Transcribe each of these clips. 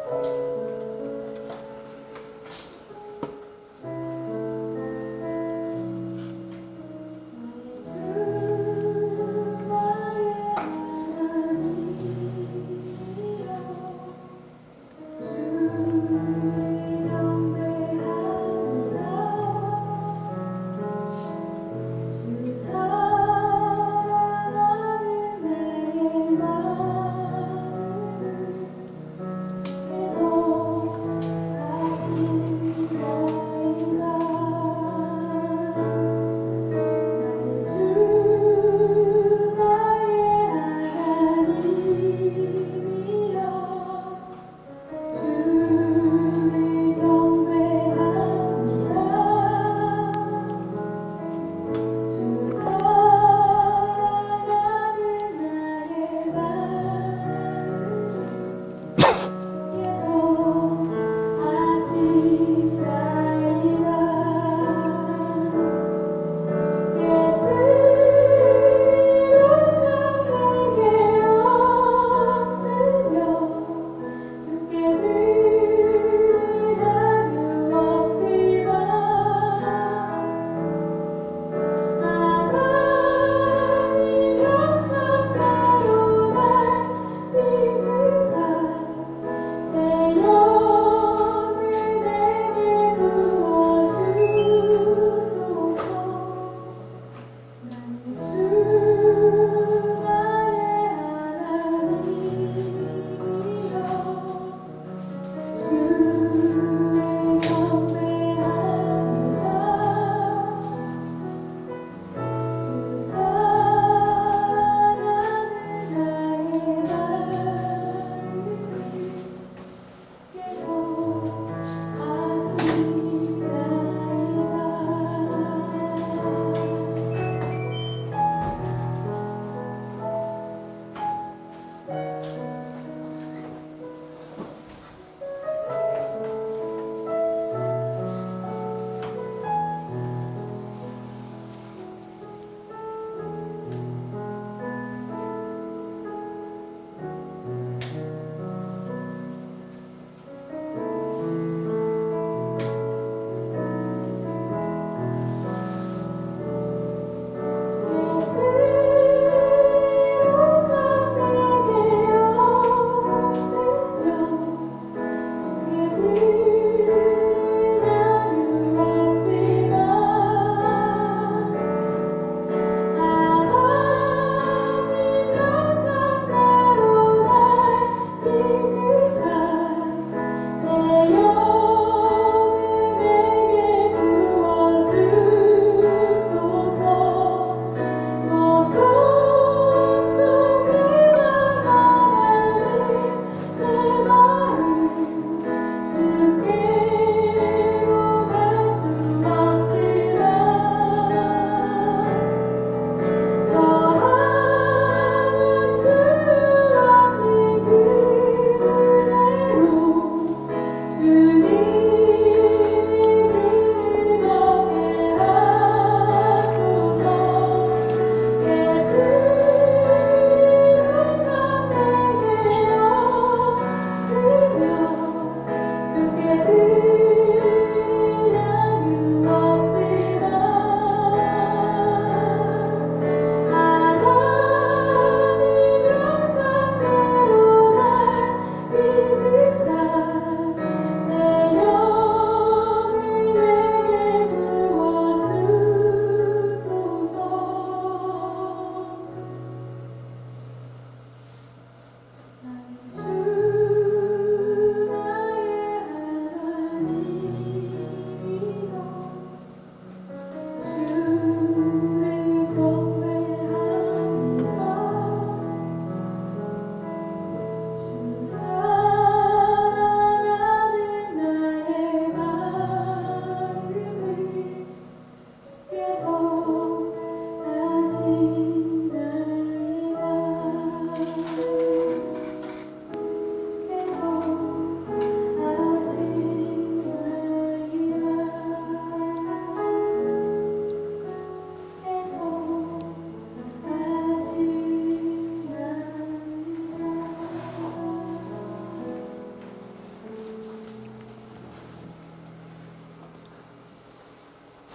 주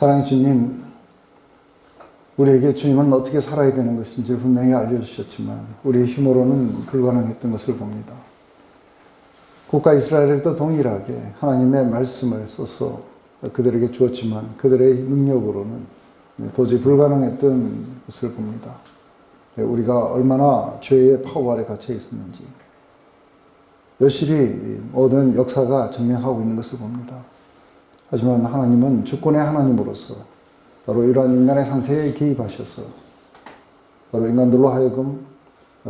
사랑의 주님, 우리에게 주님은 어떻게 살아야 되는 것인지 분명히 알려주셨지만 우리의 힘으로는 불가능했던 것을 봅니다. 국가 이스라엘에도 동일하게 하나님의 말씀을 써서 그들에게 주었지만 그들의 능력으로는 도저히 불가능했던 것을 봅니다. 우리가 얼마나 죄의 파워 아래 갇혀 있었는지 여실히 모든 역사가 증명하고 있는 것을 봅니다. 하지만 하나님은 주권의 하나님으로서 바로 이러한 인간의 상태에 개입하셔서 바로 인간들로 하여금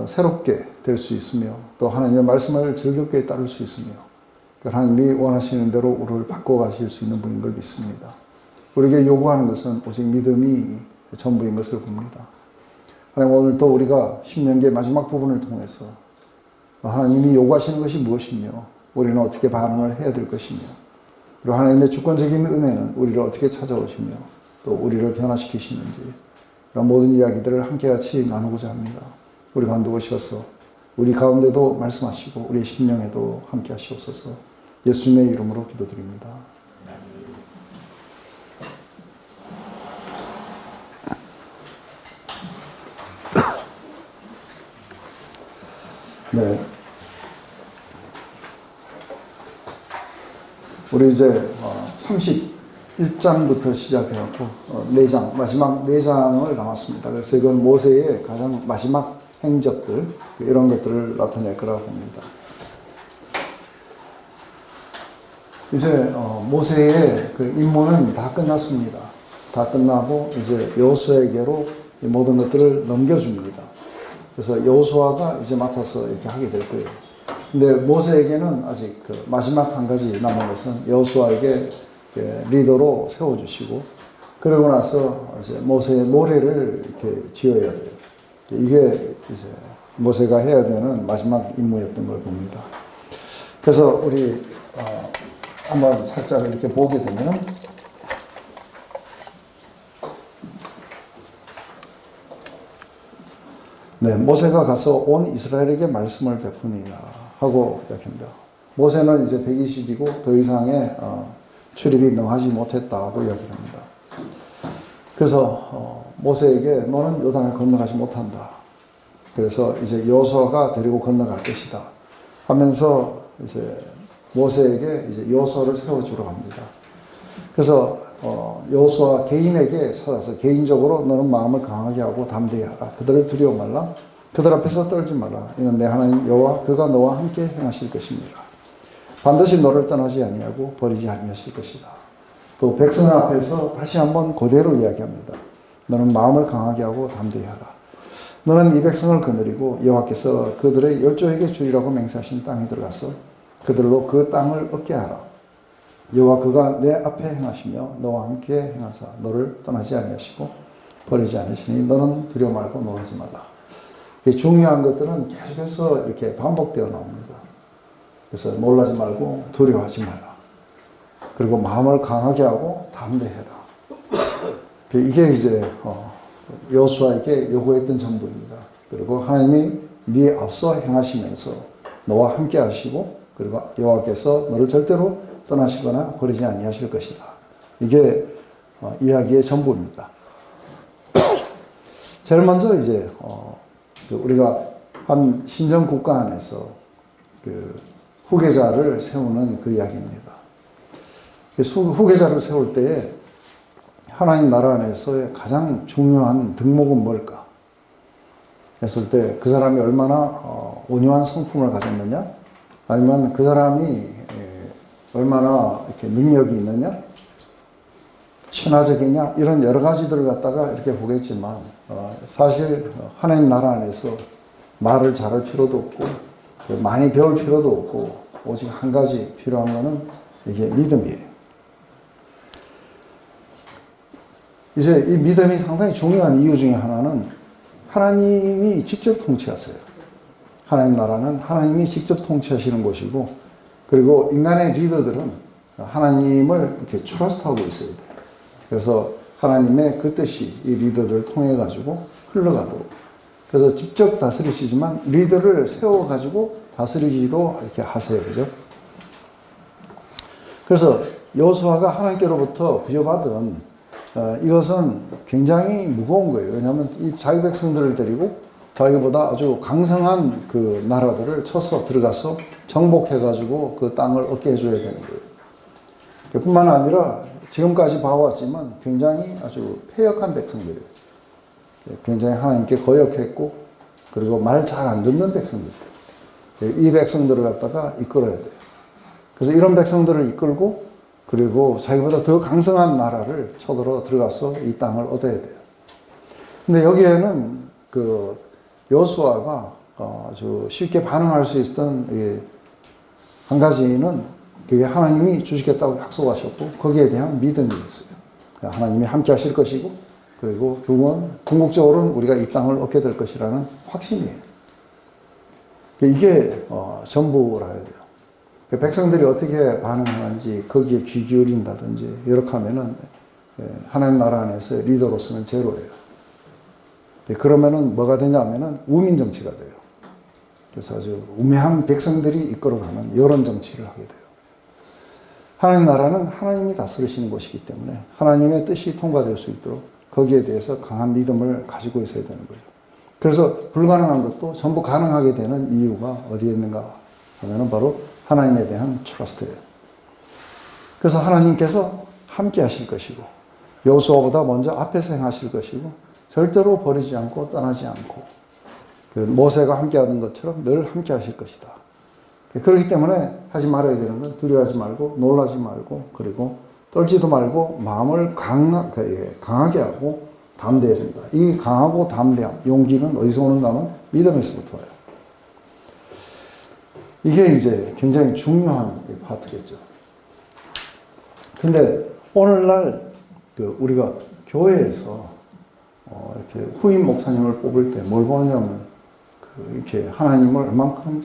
새롭게 될 수 있으며 또 하나님의 말씀을 즐겁게 따를 수 있으며 하나님이 원하시는 대로 우리를 바꿔가실 수 있는 분인 걸 믿습니다. 우리에게 요구하는 것은 오직 믿음이 전부인 것을 봅니다. 하나님, 오늘도 우리가 신명기의 마지막 부분을 통해서 하나님이 요구하시는 것이 무엇이며 우리는 어떻게 반응을 해야 될 것이며 그리고 하나님의 주권적인 은혜는 우리를 어떻게 찾아오시며 또 우리를 변화시키시는지 그런 모든 이야기들을 함께 같이 나누고자 합니다. 우리 가운데 오셔서 우리 가운데도 말씀하시고 우리의 심령에도 함께 하시옵소서. 예수님의 이름으로 기도드립니다. 네. 우리 이제 31장부터 시작해갖고 4장, 마지막 4장을 나왔습니다. 그래서 이건 모세의 가장 마지막 행적들, 이런 것들을 나타낼 거라고 봅니다. 이제 모세의 그 임무는 다 끝났습니다. 다 끝나고 이제 여호수아에게로 이 모든 것들을 넘겨줍니다. 그래서 여호수아가 이제 맡아서 이렇게 하게 될 거예요. 근데 모세에게는 아직 그 마지막 한 가지 남은 것은 여호수아에게 리더로 세워주시고 그러고 나서 이제 모세의 노래를 이렇게 지어야 돼요. 이게 이제 모세가 해야 되는 마지막 임무였던 걸 봅니다. 그래서 우리 한번 살짝 이렇게 보게 되면 네, 모세가 가서 온 이스라엘에게 말씀을 베푸니라 하고 이야기합니다. 모세는 이제 120이고 더 이상의 출입이 능하지 못했다고 이야기합니다. 그래서 모세에게 너는 요단을 건너가지 못한다. 그래서 이제 여호수아가 데리고 건너갈 것이다 하면서 이제 모세에게 이제 여호수아를 세워주러 갑니다. 그래서 여호수아 개인에게 찾아서 개인적으로 너는 마음을 강하게 하고 담대히 하라. 그들을 두려워 말라. 그들 앞에서 떨지 말라. 이는 내 하나님 여호와 그가 너와 함께 행하실 것입니다. 반드시 너를 떠나지 아니하고 버리지 아니하실 것이다. 또 백성 앞에서 다시 한번 그대로 이야기합니다. 너는 마음을 강하게 하고 담대히 하라. 너는 이 백성을 거느리고 여호와께서 그들의 열조에게 주리라고 맹세하신 땅에 들어가서 그들로 그 땅을 얻게 하라. 여호와 그가 내 앞에 행하시며 너와 함께 행하사 너를 떠나지 아니하시고 버리지 않으시니 너는 두려워 말고 놀라지 말라. 중요한 것들은 계속해서 이렇게 반복되어 나옵니다. 그래서 놀라지 말고 두려워하지 말라. 그리고 마음을 강하게 하고 담대해라. 이게 이제 여호수아에게 요구했던 전부입니다. 그리고 하나님이 네 앞서 행하시면서 너와 함께 하시고 그리고 여호와께서 너를 절대로 떠나시거나 버리지 아니하실 것이다. 이게 이야기의 전부입니다. 제일 먼저 이제 우리가 한 신정 국가 안에서 그 후계자를 세우는 그 이야기입니다. 후계자를 세울 때에 하나님 나라 안에서의 가장 중요한 덕목은 뭘까? 했을 때 그 사람이 얼마나 온유한 성품을 가졌느냐? 아니면 그 사람이 얼마나 이렇게 능력이 있느냐? 친화적이냐? 이런 여러 가지들을 갖다가 이렇게 보겠지만 사실 하나님 나라 안에서 말을 잘할 필요도 없고 많이 배울 필요도 없고 오직 한 가지 필요한 것은 이게 믿음이에요. 이제 이 믿음이 상당히 중요한 이유 중에 하나는 하나님이 직접 통치하세요. 하나님 나라는 하나님이 직접 통치하시는 곳이고 그리고 인간의 리더들은 하나님을 이렇게 트러스트하고 있어야 돼요. 그래서 하나님의 그 뜻이 이 리더들을 통해 가지고 흘러가도록 그래서 직접 다스리시지만 리더를 세워 가지고 다스리기도 이렇게 하세요. 그죠? 그래서 여호수아가 하나님께로부터 부여받은 이것은 굉장히 무거운 거예요. 왜냐하면 이 자기 백성들을 데리고 자기보다 아주 강성한 그 나라들을 쳐서 들어가서 정복해가지고 그 땅을 얻게 해줘야 되는 거예요. 뿐만 아니라 지금까지 봐왔지만 굉장히 아주 패역한 백성들이에요. 굉장히 하나님께 거역했고, 그리고 말 잘 안 듣는 백성들. 이 백성들을 갖다가 이끌어야 돼요. 그래서 이런 백성들을 이끌고, 그리고 자기보다 더 강성한 나라를 쳐들어 들어가서 이 땅을 얻어야 돼요. 근데 여기에는 그 여호수아가 아주 쉽게 반응할 수 있었던 한 가지는 그게 하나님이 주시겠다고 약속하셨고, 거기에 대한 믿음이 있어요. 하나님이 함께 하실 것이고, 그리고 결국은 궁극적으로는 우리가 이 땅을 얻게 될 것이라는 확신이에요. 이게 전부라 해야 돼요. 백성들이 어떻게 반응하는지 거기에 귀 기울인다든지 이렇게 하면은 하나님 나라 안에서 리더로서는 제로예요. 그러면은 뭐가 되냐면은 우민 정치가 돼요. 그래서 아주 우매한 백성들이 이끌어가는 여론 정치를 하게 돼요. 하나님 나라는 하나님이 다스리시는 곳이기 때문에 하나님의 뜻이 통과될 수 있도록 거기에 대해서 강한 믿음을 가지고 있어야 되는 거예요. 그래서 불가능한 것도 전부 가능하게 되는 이유가 어디에 있는가 하면은 바로 하나님에 대한 트러스트예요. 그래서 하나님께서 함께 하실 것이고, 여호수아보다 먼저 앞에서 행하실 것이고, 절대로 버리지 않고 떠나지 않고, 그 모세가 함께 하던 것처럼 늘 함께 하실 것이다. 그렇기 때문에 하지 말아야 되는 건 두려워하지 말고, 놀라지 말고, 그리고 떨지도 말고, 마음을 강하게 하고 담대해야 된다. 이 강하고 담대함, 용기는 어디서 오는가 하면 믿음에서부터 와요. 이게 이제 굉장히 중요한 파트겠죠. 근데 오늘날 우리가 교회에서 이렇게 후임 목사님을 뽑을 때 뭘 보냐면 이렇게 하나님을 얼만큼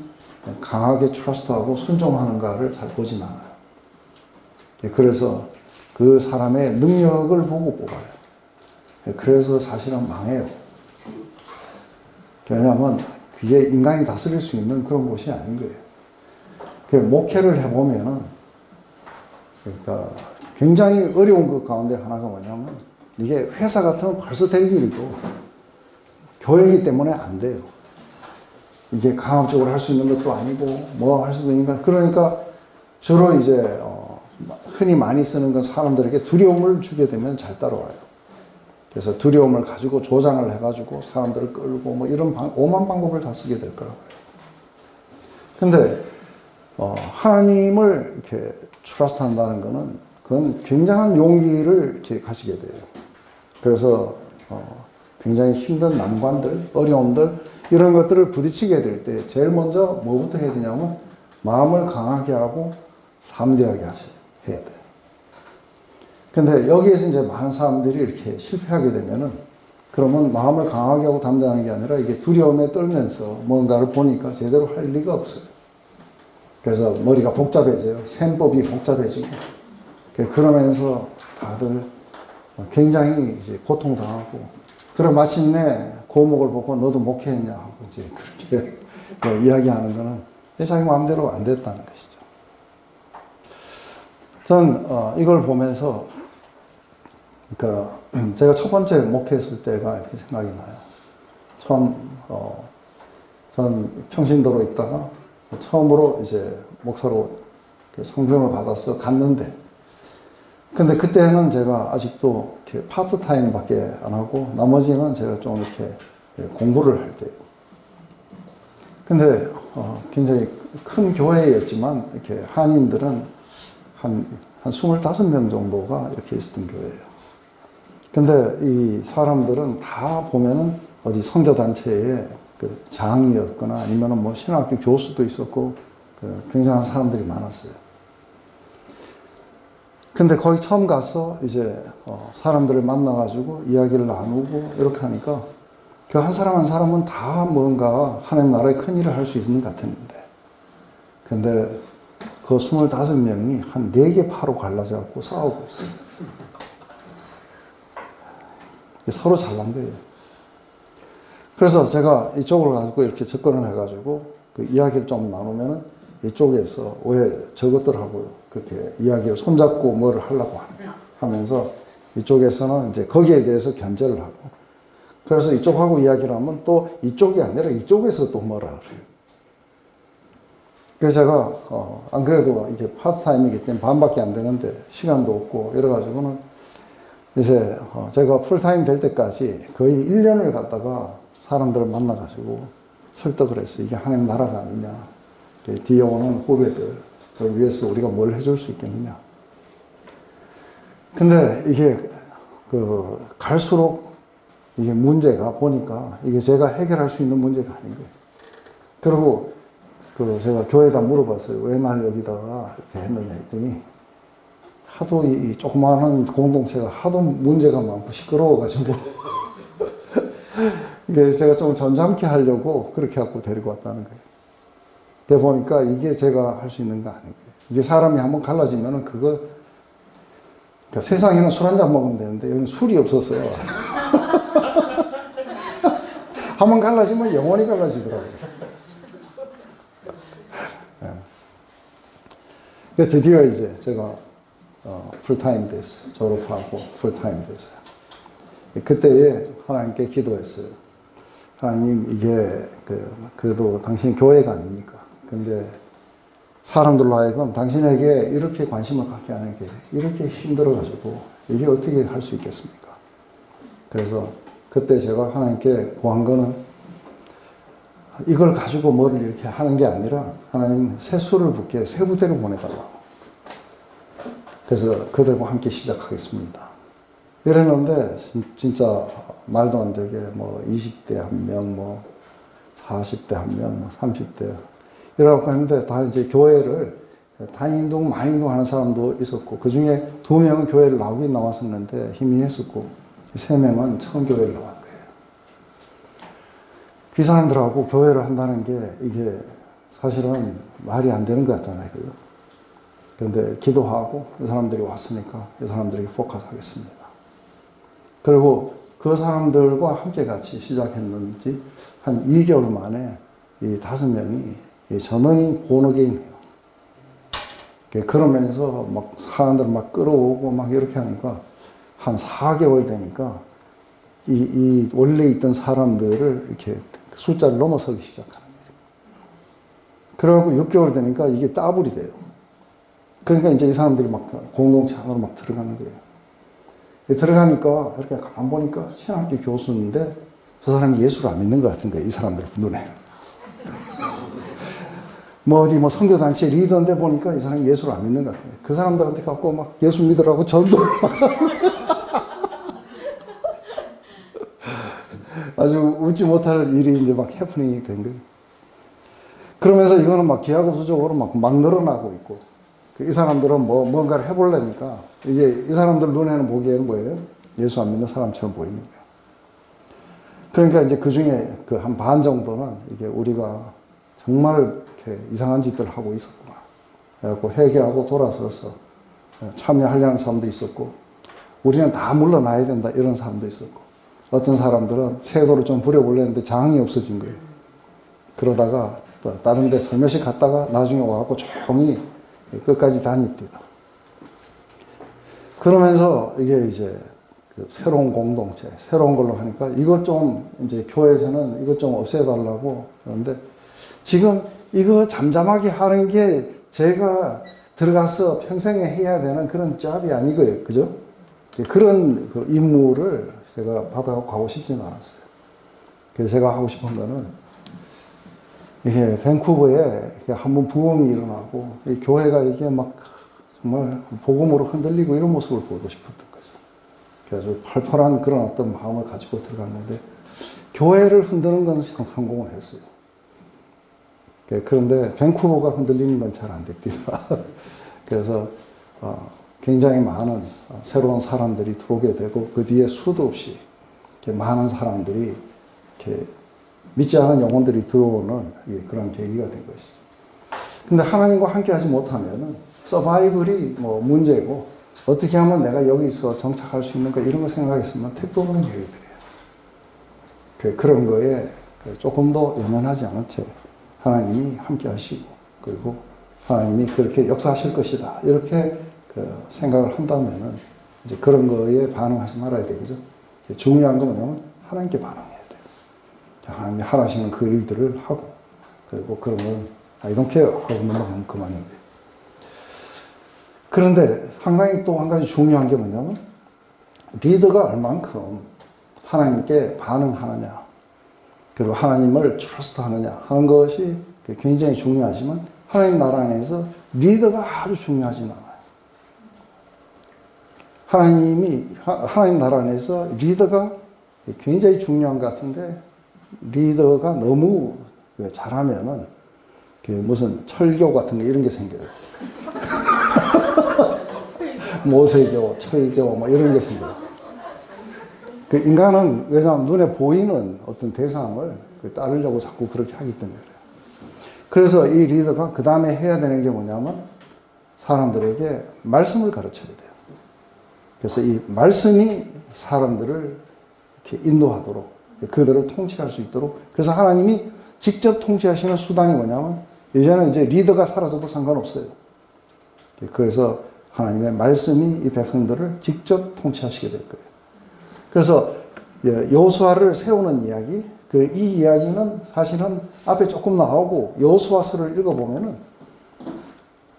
강하게 트러스트하고 순종하는가를 잘 보진 않아요. 그래서 그 사람의 능력을 보고 뽑아요. 그래서 사실은 망해요. 왜냐하면 그게 인간이 다스릴 수 있는 그런 곳이 아닌 거예요. 목회를 해보면은, 그러니까 굉장히 어려운 것 가운데 하나가 뭐냐면, 이게 회사 같으면 벌써 될 일이고, 교회이기 때문에 안 돼요. 이게 강압적으로 할 수 있는 것도 아니고, 뭐 할 수도 있는가. 그러니까 주로 이제, 흔히 많이 쓰는 건 사람들에게 두려움을 주게 되면 잘 따라와요. 그래서 두려움을 가지고 조장을 해가지고 사람들을 끌고 뭐 이런 오만 방법을 다 쓰게 될 거라고요. 근데, 하나님을 이렇게 트러스트 한다는 거는 그건 굉장한 용기를 이렇게 가지게 돼요. 그래서, 굉장히 힘든 난관들, 어려움들, 이런 것들을 부딪히게 될 때 제일 먼저 뭐부터 해야 되냐면 마음을 강하게 하고 담대하게 해야 돼요. 근데 여기에서 이제 많은 사람들이 이렇게 실패하게 되면은 그러면 마음을 강하게 하고 담대하는 게 아니라 이게 두려움에 떨면서 뭔가를 보니까 제대로 할 리가 없어요. 그래서 머리가 복잡해져요. 셈법이 복잡해지고. 그러면서 다들 굉장히 이제 고통당하고, 그럼 마침내 고목을 보고 너도 목회했냐 하고 이제 그렇게 이야기하는 거는 자기 마음대로 안 됐다는 것이죠. 전 이걸 보면서, 그러니까 제가 첫 번째 목회했을 때가 이렇게 생각이 나요. 처음 전 평신도로 있다가 처음으로 이제 목사로 성경을 받아서 갔는데, 근데 그때는 제가 아직도 이렇게 파트타임 밖에 안 하고 나머지는 제가 좀 이렇게 공부를 할 때예요. 근데 굉장히 큰 교회였지만 이렇게 한인들은 한 25명 정도가 이렇게 있었던 교회예요. 근데 이 사람들은 다 보면은 어디 선교단체에 그 장이었거나 아니면은 뭐 신학교 교수도 있었고 굉장한 사람들이 많았어요. 근데 거기 처음 가서 이제 사람들을 만나가지고 이야기를 나누고 이렇게 하니까 그 한 사람 한 사람은 다 뭔가 하나님 나라의 큰 일을 할 수 있는 것 같았는데, 근데 그 25명이 한 4개 파로 갈라져갖고 싸우고 있어요. 서로 잘난 거예요. 그래서 제가 이쪽으로 가지고 이렇게 접근을 해가지고 그 이야기를 좀 나누면은 이쪽에서 왜 저것들하고 그렇게 이야기를 손잡고 뭐를 하려고 하면서 이쪽에서는 이제 거기에 대해서 견제를 하고. 그래서 이쪽하고 이야기를 하면 또 이쪽이 아니라 이쪽에서 또 뭐라 그래요. 그래서 제가, 안 그래도 이게 파트타임이기 때문에 반밖에 안 되는데 시간도 없고 이래가지고는 이제 제가 풀타임 될 때까지 거의 1년을 갖다가 사람들을 만나가지고 설득을 했어요. 이게 하나님 나라가 아니냐. 뒤에 오는 후배들을 위해서 우리가 뭘 해줄 수 있겠느냐. 근데 이게 갈수록 이게 문제가 보니까 이게 제가 해결할 수 있는 문제가 아닌 거예요. 그리고 제가 교회에다 물어봤어요. 왜 날 여기다가 이렇게 했느냐 했더니 하도 이 조그마한 공동체가 하도 문제가 많고 시끄러워가지고 이게 제가 좀 점잖게 하려고 그렇게 갖고 데리고 왔다는 거예요. 그래 보니까 이게 제가 할 수 있는 거 아닌 거예요. 이게 사람이 한번 갈라지면은 그러니까 세상에는 술 한잔 먹으면 되는데 여기는 술이 없었어요. 한번 갈라지면 영원히 갈라지더라고요. 네. 드디어 이제 제가 풀타임 됐어요. 졸업하고 풀타임 됐어요. 그때에 하나님께 기도했어요. 하나님, 이게 그래도 당신 교회가 아닙니까? 근데 사람들로 하여금 당신에게 이렇게 관심을 갖게 하는 게 이렇게 힘들어가지고 이게 어떻게 할 수 있겠습니까? 그래서 그때 제가 하나님께 구한 거는 이걸 가지고 뭐를 이렇게 하는 게 아니라 하나님 새 술을 붓게 새 부대를 보내달라고. 그래서 그들과 함께 시작하겠습니다. 이랬는데 진짜 말도 안 되게 뭐 20대 한 명, 뭐 40대 한 명, 뭐 30대 이러고 했는데 다 이제 교회를 다인동 만인동 하는 사람도 있었고 그 중에 2명은 교회를 나오긴 나왔었는데 희미했었고 3명은 처음 교회를 나온 거예요. 그 사람들하고 교회를 한다는 게 이게 사실은 말이 안 되는 것 같잖아요. 그런데 기도하고 이 사람들이 왔으니까 이 사람들에게 포커스하겠습니다. 그리고 그 사람들과 함께 같이 시작했는지 한 2개월 만에 이 5명이 전원이 본어게인해요. 그러면서 막 사람들 막 끌어오고 막 이렇게 하니까 한 4개월 되니까 이 원래 있던 사람들을 이렇게 숫자를 넘어서기 시작하는 거예요. 그러고 6개월 되니까 이게 더블이 돼요. 그러니까 이제 이 사람들이 막 공동체 안으로 막 들어가는 거예요. 들어가니까 이렇게 가만 보니까 신학교 교수인데 저 사람이 예수를 안 믿는 것 같은 거예요. 이 사람들 눈에. 뭐 어디 뭐 선교단체 리더인데 보니까 이 사람이 예수를 안 믿는 것 같은 거예요. 그 사람들한테 갖고 막 예수 믿으라고 전도를 막 아주 웃지 못할 일이 이제 막 해프닝이 된 거예요. 그러면서 이거는 막 기하급수적으로 막 늘어나고 있고 이 사람들은 뭔가를 해보려니까 이게 이 사람들 눈에는 보기에는 뭐예요? 예수 안 믿는 사람처럼 보이는 거예요. 그러니까 이제 그 중에 그 한 반 정도는 이게 우리가 정말 이렇게 이상한 짓들을 하고 있었구나. 그래갖고 회개하고 돌아서서 참여하려는 사람도 있었고 우리는 다 물러나야 된다 이런 사람도 있었고 어떤 사람들은 세도를 좀 부려보려는데 장이 없어진 거예요. 그러다가 또 다른 데 살며시 갔다가 나중에 와갖고 조용히 끝까지 다닙니다. 그러면서 이게 이제 새로운 공동체, 새로운 걸로 하니까 이것 좀 이제 교회에서는 이것 좀 없애달라고 그러는데 지금 이거 잠잠하게 하는 게 제가 들어가서 평생에 해야 되는 그런 잡이 아니고요. 그죠? 그런 그 임무를 제가 받아가고 가고 싶지는 않았어요. 그래서 제가 하고 싶은 거는 이게 밴쿠버에 한번 부흥이 일어나고 이 교회가 이게 막 정말 복음으로 흔들리고 이런 모습을 보고 싶었던 거죠. 그래서 팔팔한 그런 어떤 마음을 가지고 들어갔는데 교회를 흔드는 건 성공을 했어요. 그런데 밴쿠버가 흔들리는 건 잘 안 됩니다. 그래서 굉장히 많은 새로운 사람들이 들어오게 되고 그 뒤에 수도 없이 이렇게 많은 사람들이 이렇게 믿지 않은 영혼들이 들어오는 그런 계기가 된 것이죠. 근데 하나님과 함께 하지 못하면은 서바이벌이 뭐 문제고 어떻게 하면 내가 여기서 정착할 수 있는가 이런 거 생각했으면 택도 없는 얘기들이에요. 그런 거에 조금 더 연연하지 않은 채 하나님이 함께 하시고 그리고 하나님이 그렇게 역사하실 것이다. 이렇게 생각을 한다면은 이제 그런 거에 반응하지 말아야 되겠죠. 중요한 건 뭐냐면 하나님께 반응해야 돼요. 하나님이 하라시는 그 일들을 하고, 그리고 그런 건 I don't care 하고 넘어가면 그만인 거예요. 그런데 상당히 또 한 가지 중요한 게 뭐냐면 리더가 얼만큼 하나님께 반응하느냐, 그리고 하나님을 트러스트하느냐 하는 것이 굉장히 중요하지만 하나님 나라 안에서 리더가 아주 중요하진 않아요. 하나님 나라 안에서 리더가 굉장히 중요한 것 같은데, 리더가 너무 잘하면은 무슨 철교 같은 거 이런 게 생겨요. 모세교, 철교 뭐 이런 게 생겨요. 그 인간은 왜냐하면 눈에 보이는 어떤 대상을 따르려고 자꾸 그렇게 하기 때문에 그래요. 그래서 이 리더가 그 다음에 해야 되는 게 뭐냐면 사람들에게 말씀을 가르쳐야 돼요. 그래서 이 말씀이 사람들을 이렇게 인도하도록, 그들을 통치할 수 있도록. 그래서 하나님이 직접 통치하시는 수단이 뭐냐면 이제는 이제 리더가 사라져도 상관없어요. 그래서 하나님의 말씀이 이 백성들을 직접 통치하시게 될 거예요. 그래서 여호수아를 세우는 이야기, 이 이야기는 사실은 앞에 조금 나오고 여호수아서를 읽어보면은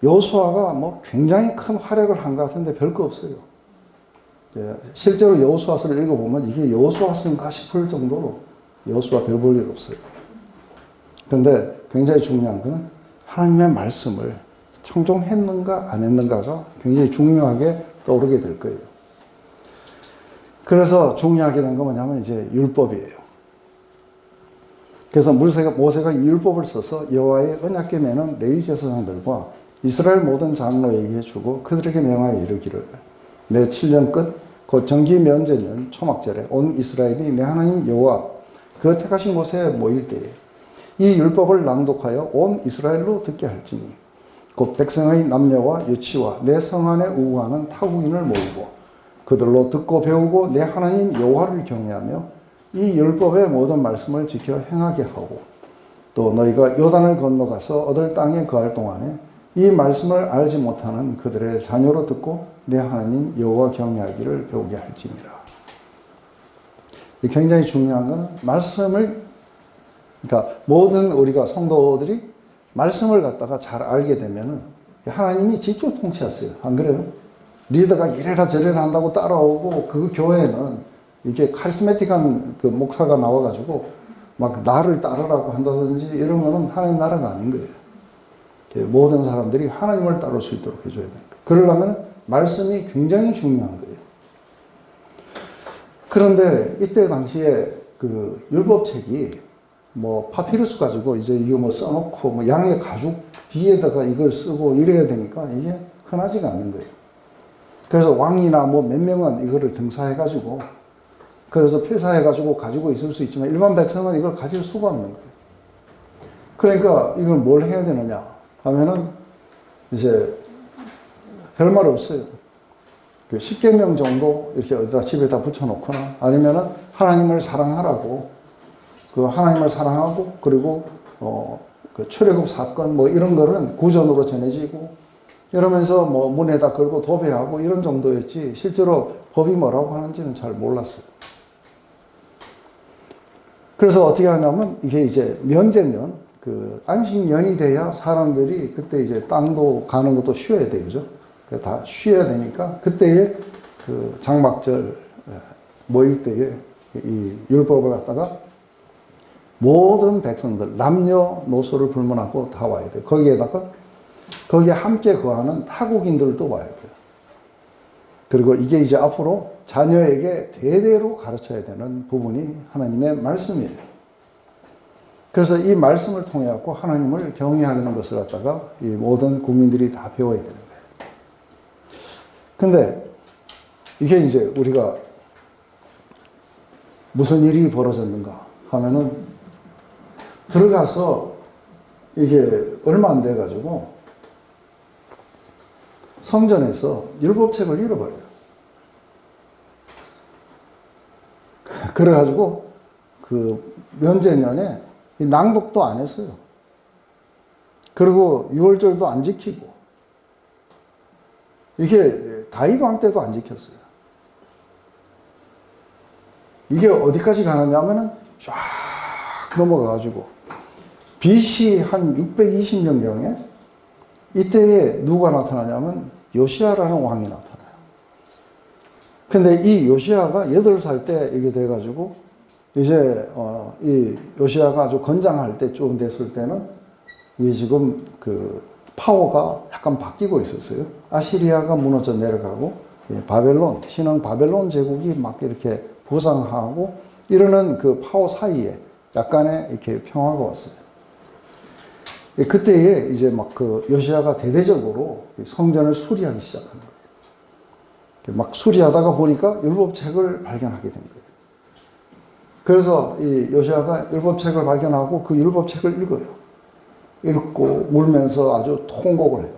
여호수아가 뭐 굉장히 큰 활약을 한 것 같은데 별거 없어요. 실제로 여호수아서를 읽어보면 이게 여호수아서인가 싶을 정도로 여호수아 별 볼 일 없어요. 그런데 굉장히 중요한 것은 하나님의 말씀을 청종했는가 안 했는가가 굉장히 중요하게 떠오르게 될 거예요. 그래서 중요하게 된 건 뭐냐면 이제 율법이에요. 그래서 모세가 이 율법을 써서 여호와의 언약궤 매는 레위 제사장들과 이스라엘 모든 장로에게 해주고 그들에게 명하여 이르기를 내 7년 끝 곧 정기 면제년 초막절에 온 이스라엘이 내 하나님 여호와 그 택하신 곳에 모일 때에 이 율법을 낭독하여 온 이스라엘로 듣게 할지니 곧 백성의 남녀와 유치와 내 성 안에 우고하는 타국인을 모으고 그들로 듣고 배우고 내 하나님 여호와를 경외하며 이 율법의 모든 말씀을 지켜 행하게 하고 또 너희가 요단을 건너가서 얻을 땅에 거할 동안에 이 말씀을 알지 못하는 그들의 자녀로 듣고 내 하나님 여호와 경외하기를 배우게 할지니라. 굉장히 중요한 건 말씀을, 그러니까 모든 우리가 성도들이 말씀을 갖다가 잘 알게 되면은 하나님이 직접 통치하세요. 안 그래요? 리더가 이래라 저래라 한다고 따라오고 그 교회는 이렇게 카리스마틱한 그 목사가 나와가지고 막 나를 따르라고 한다든지 이런 거는 하나님 나라가 아닌 거예요. 모든 사람들이 하나님을 따를 수 있도록 해줘야 됩니다. 그러려면 말씀이 굉장히 중요한 거예요. 그런데 이때 당시에 그 율법책이 뭐 파피루스 가지고 이제 이거 뭐 써놓고 뭐 양의 가죽 뒤에다가 이걸 쓰고 이래야 되니까 이게 흔하지가 않는 거예요. 그래서 왕이나 뭐 몇 명은 이거를 등사해가지고 그래서 필사해가지고 가지고 있을 수 있지만 일반 백성은 이걸 가질 수가 없는 거예요. 그러니까 이걸 뭘 해야 되느냐 하면은 이제 별말 없어요. 그 10계명 정도 이렇게 어디다 집에다 붙여놓거나 아니면은 하나님을 사랑하라고 그 하나님을 사랑하고 그리고 그 출애굽 사건 뭐 이런 거는 구전으로 전해지고 이러면서 뭐 문에다 걸고 도배하고 이런 정도였지 실제로 법이 뭐라고 하는지는 잘 몰랐어요. 그래서 어떻게 하냐면 이게 이제 면제년 그 안식년이 돼야 사람들이 그때 이제 땅도 가는 것도 쉬어야 되죠. 다 쉬어야 되니까 그때에 그 장막절 모일 때에 이 율법을 갖다가 모든 백성들 남녀노소를 불문하고 다 와야 돼요. 거기에 함께 거하는 타국인들도 와야 돼요. 그리고 이게 이제 앞으로 자녀에게 대대로 가르쳐야 되는 부분이 하나님의 말씀이에요. 그래서 이 말씀을 통해 갖고 하나님을 경외하는 것을 갖다가 이 모든 국민들이 다 배워야 되는 거예요. 근데 이게 이제 우리가 무슨 일이 벌어졌는가 하면은 들어가서 이게 얼마 안 돼가지고 성전에서 율법책을 잃어버려요. 그래가지고 그 면제년에 낭독도 안 했어요. 그리고 유월절도 안 지키고 이게 다윗 왕 때도 안 지켰어요. 이게 어디까지 가느냐면은 쫙 넘어가가지고 BC 한 620년경에 이때에 누가 나타나냐면 요시야라는 왕이 나타나요. 근데 이 요시야가 8살 때 이게 돼가지고 이제 이 요시야가 아주 건장할 때쯤 됐을 때는 이게 지금 그 파워가 약간 바뀌고 있었어요. 아시리아가 무너져 내려가고 바벨론, 신흥 바벨론 제국이 막 이렇게 부상하고 이러는 그 파워 사이에 약간의 이렇게 평화가 왔어요. 그때에 이제 막 그 요시야가 대대적으로 성전을 수리하기 시작한 거예요. 막 수리하다가 보니까 율법책을 발견하게 된 거예요. 그래서 이 요시야가 율법책을 발견하고 그 율법책을 읽어요. 읽고 울면서 아주 통곡을 해요.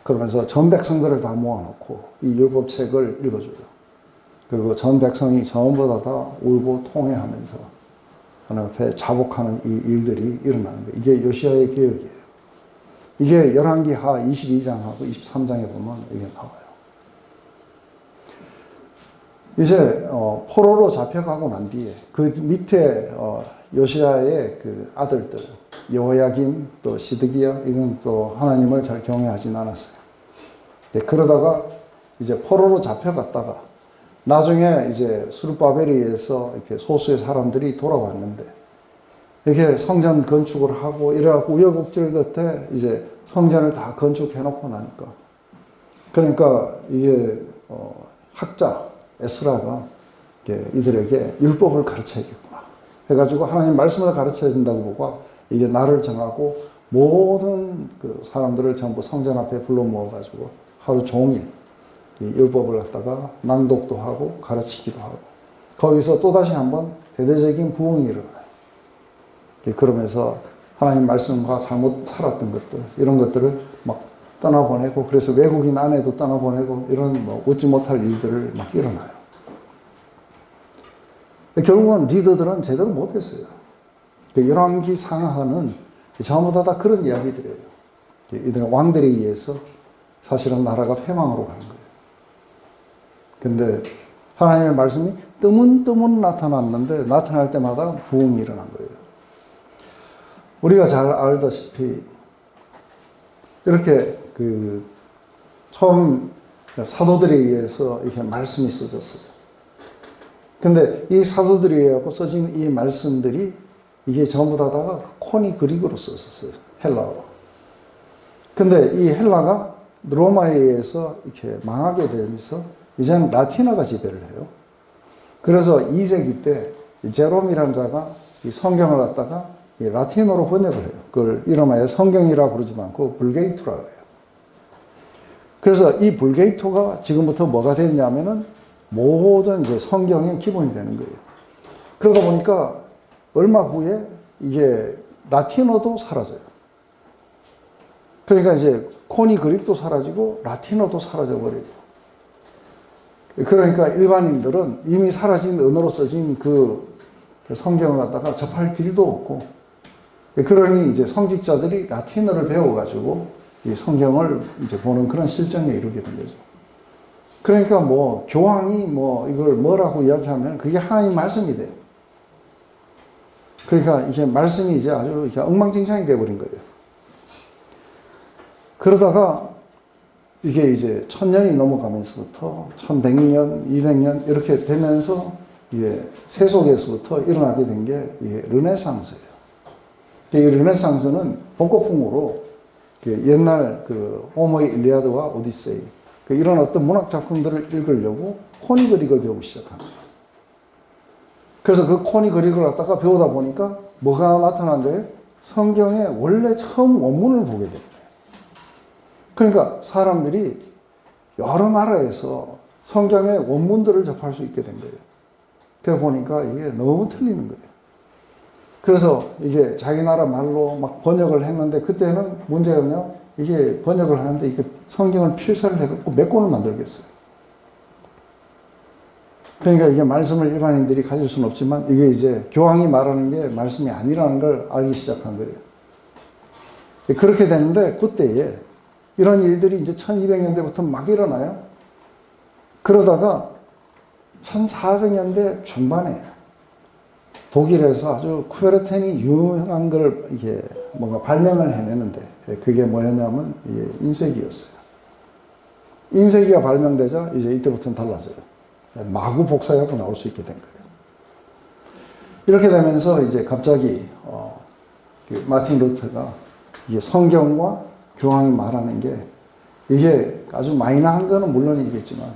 그러면서 전 백성들을 다 모아놓고 이 율법책을 읽어줘요. 그리고 전 백성이 전부 다 울고 통회하면서 하나님 앞에 자복하는 이 일들이 일어나는 거예요. 이게 요시야의 개혁이에요. 이게 열왕기하 22장하고 23장에 보면 이게 나와요. 이제 포로로 잡혀가고 난 뒤에 그 밑에 요시야의 그 아들들 여호야김 또 시드기야 이건 또 하나님을 잘 경외하진 않았어요. 그러다가 이제 포로로 잡혀갔다가 나중에 이제 수르바벨에 의해서 이렇게 소수의 사람들이 돌아왔는데 이렇게 성전 건축을 하고 이래갖고 우여곡절 끝에 이제 성전을 다 건축해 놓고 나니까 그러니까 이게 학자 에스라가 이들에게 율법을 가르쳐야겠구나 해가지고 하나님 말씀을 가르쳐야 된다고 보고 이게 날을 정하고 모든 그 사람들을 전부 성전 앞에 불러 모아가지고 하루 종일 이 율법을 갖다가 낭독도 하고 가르치기도 하고 거기서 또다시 한번 대대적인 부흥이 일어나요. 그러면서 하나님 말씀과 잘못 살았던 것들 이런 것들을 막 떠나보내고 그래서 외국인 안에도 떠나보내고 이런 뭐 웃지 못할 일들을 막 일어나요. 결국은 리더들은 제대로 못했어요. 열왕기 상하는 전부 다 그런 이야기들이에요. 이들은 왕들에 의해서 사실은 나라가 패망으로 가는 거예요. 근데 하나님의 말씀이 뜨문뜨문 나타났는데 나타날 때마다 부흥이 일어난 거예요. 우리가 잘 알다시피 이렇게 그 처음 사도들에 의해서 이렇게 말씀이 써졌어요. 근데 이 사도들에 의해서 써진 이 말씀들이 이게 전부 다가 코니 그리그로 썼었어요. 헬라어로. 근데 이 헬라가 로마에 의해서 이렇게 망하게 되면서 이제는 라틴어가 지배를 해요. 그래서 2세기 때 제롬이라는 자가 이 성경을 갖다가 이 라틴어로 번역을 해요. 그걸 이름하여 성경이라고 부르지도 않고 불게이토라고 해요. 그래서 이 불게이토가 지금부터 뭐가 됐냐면은 모든 이제 성경의 기본이 되는 거예요. 그러다 보니까 얼마 후에 이게 라틴어도 사라져요. 그러니까 이제 코니 그릭도 사라지고 라틴어도 사라져 버리고. 그러니까 일반인들은 이미 사라진 언어로 써진 그 성경을 갖다가 접할 길도 없고, 그러니 이제 성직자들이 라틴어를 배워가지고 이 성경을 이제 보는 그런 실정에 이르게 된 거죠. 그러니까 뭐 교황이 뭐 이걸 뭐라고 이야기하면 그게 하나님 말씀이 돼요. 그러니까 이제 말씀이 이제 아주 이렇게 엉망진창이 돼버린 거예요. 그러다가 이게 이제 1000년이 넘어가면서부터 1100년, 200년 이렇게 되면서 이게 세속에서부터 일어나게 된 게 이게 르네상스예요. 이 르네상스는 복고풍으로 옛날 그 호모의 일리아드와 오디세이 이런 어떤 문학 작품들을 읽으려고 코니 그릭을 배우기 시작한 거예요. 그래서 그 코니 그릭을 갖다가 배우다 보니까 뭐가 나타난 거예요? 성경의 원래 처음 원문을 보게 돼요. 그러니까 사람들이 여러 나라에서 성경의 원문들을 접할 수 있게 된 거예요. 그래 보니까 이게 너무 틀리는 거예요. 그래서 이게 자기 나라 말로 막 번역을 했는데 그때는 문제가 뭐냐? 이게 번역을 하는데 이게 성경을 필사를 해갖고 몇 권을 만들겠어요. 그러니까 이게 말씀을 일반인들이 가질 수는 없지만 이게 이제 교황이 말하는 게 말씀이 아니라는 걸 알기 시작한 거예요. 그렇게 되는데 그때에 이런 일들이 이제 1200년대부터 막 일어나요. 그러다가 1400년대 중반에 독일에서 아주 쿠베르텐이 유명한 걸 이게 뭔가 발명을 해내는데 그게 뭐였냐면 인쇄기였어요. 인쇄기가 발명되자 이제 이때부터는 달라져요. 마구 복사하고 나올 수 있게 된 거예요. 이렇게 되면서 이제 갑자기 그 마틴 루터가 이게 성경과 교황이 말하는 게 이게 아주 마이너한 거는 물론이겠지만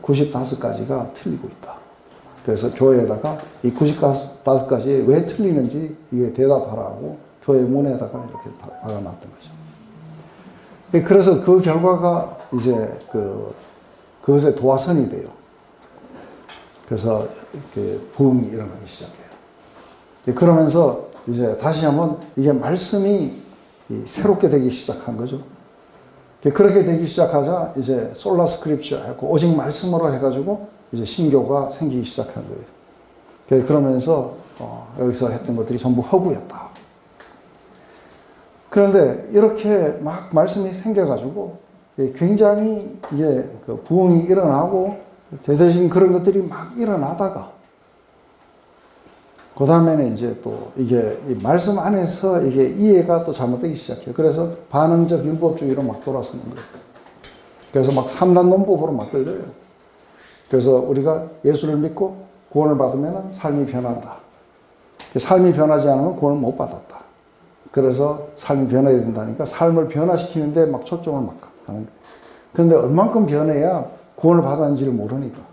95가지가 틀리고 있다. 그래서 교회에다가 이 95가지 왜 틀리는지 이게 대답하라고 교회 문에다가 이렇게 박아놨던 거죠. 그래서 그 결과가 이제 그것의 도화선이 돼요. 그래서 이렇게 부흥이 일어나기 시작해요. 그러면서 이제 다시 한번 이게 말씀이 새롭게 되기 시작한 거죠. 그렇게 되기 시작하자 이제 솔라 스크립처 하고 오직 말씀으로 해가지고 이제 신교가 생기기 시작한 거예요. 그러면서 여기서 했던 것들이 전부 허구였다. 그런데 이렇게 막 말씀이 생겨가지고 굉장히 이게 부흥이 일어나고 대대적인 그런 것들이 막 일어나다가 그 다음에는 이제 또 이게 이 말씀 안에서 이게 이해가 또 잘못되기 시작해요. 그래서 반응적 율법주의로 막 돌아서는 거예요. 그래서 막 3단 논법으로 막 끌려요. 그래서 우리가 예수를 믿고 구원을 받으면 삶이 변한다. 삶이 변하지 않으면 구원을 못 받았다. 그래서 삶이 변해야 된다니까 삶을 변화시키는데 막 초점을 막 가는 거예요. 그런데 얼만큼 변해야 구원을 받았는지를 모르니까.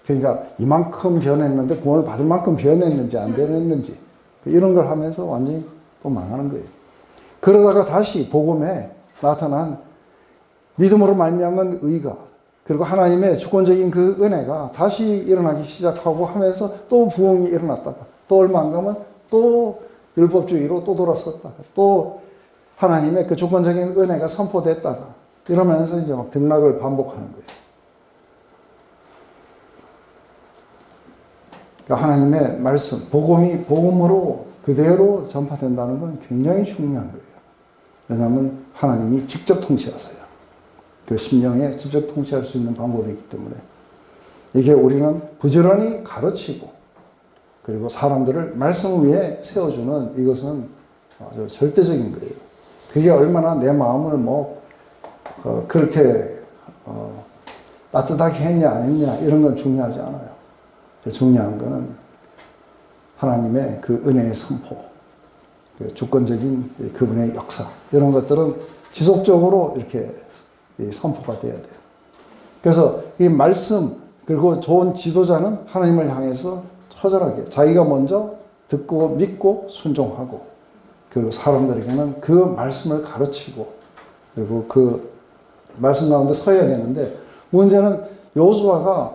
그러니까 이만큼 변했는데 구원을 받을 만큼 변했는지 안 변했는지 이런 걸 하면서 완전히 또 망하는 거예요. 그러다가 다시 복음에 나타난 믿음으로 말미암은 의가 그리고 하나님의 주권적인 그 은혜가 다시 일어나기 시작하고 하면서 또 부흥이 일어났다가 또 얼마 안 가면 또 율법주의로 또 돌아섰다가 또 하나님의 그 주권적인 은혜가 선포됐다가 이러면서 이제 막 등락을 반복하는 거예요. 하나님의 말씀, 복음이 복음으로 그대로 전파된다는 건 굉장히 중요한 거예요. 왜냐하면 하나님이 직접 통치하세요. 그 심령에 직접 통치할 수 있는 방법이 있기 때문에 이게 우리는 부지런히 가르치고 그리고 사람들을 말씀 위에 세워주는 이것은 아주 절대적인 거예요. 그게 얼마나 내 마음을 그렇게 따뜻하게 했냐 안 했냐 이런 건 중요하지 않아요. 중요한 것은 하나님의 그 은혜의 선포, 그 주권적인 그분의 역사 이런 것들은 지속적으로 이렇게 선포가 돼야 돼요. 그래서 이 말씀 그리고 좋은 지도자는 하나님을 향해서 처절하게 자기가 먼저 듣고 믿고 순종하고 그리고 사람들에게는 그 말씀을 가르치고 그리고 그 말씀 가운데 서야 되는데 문제는 여호수아가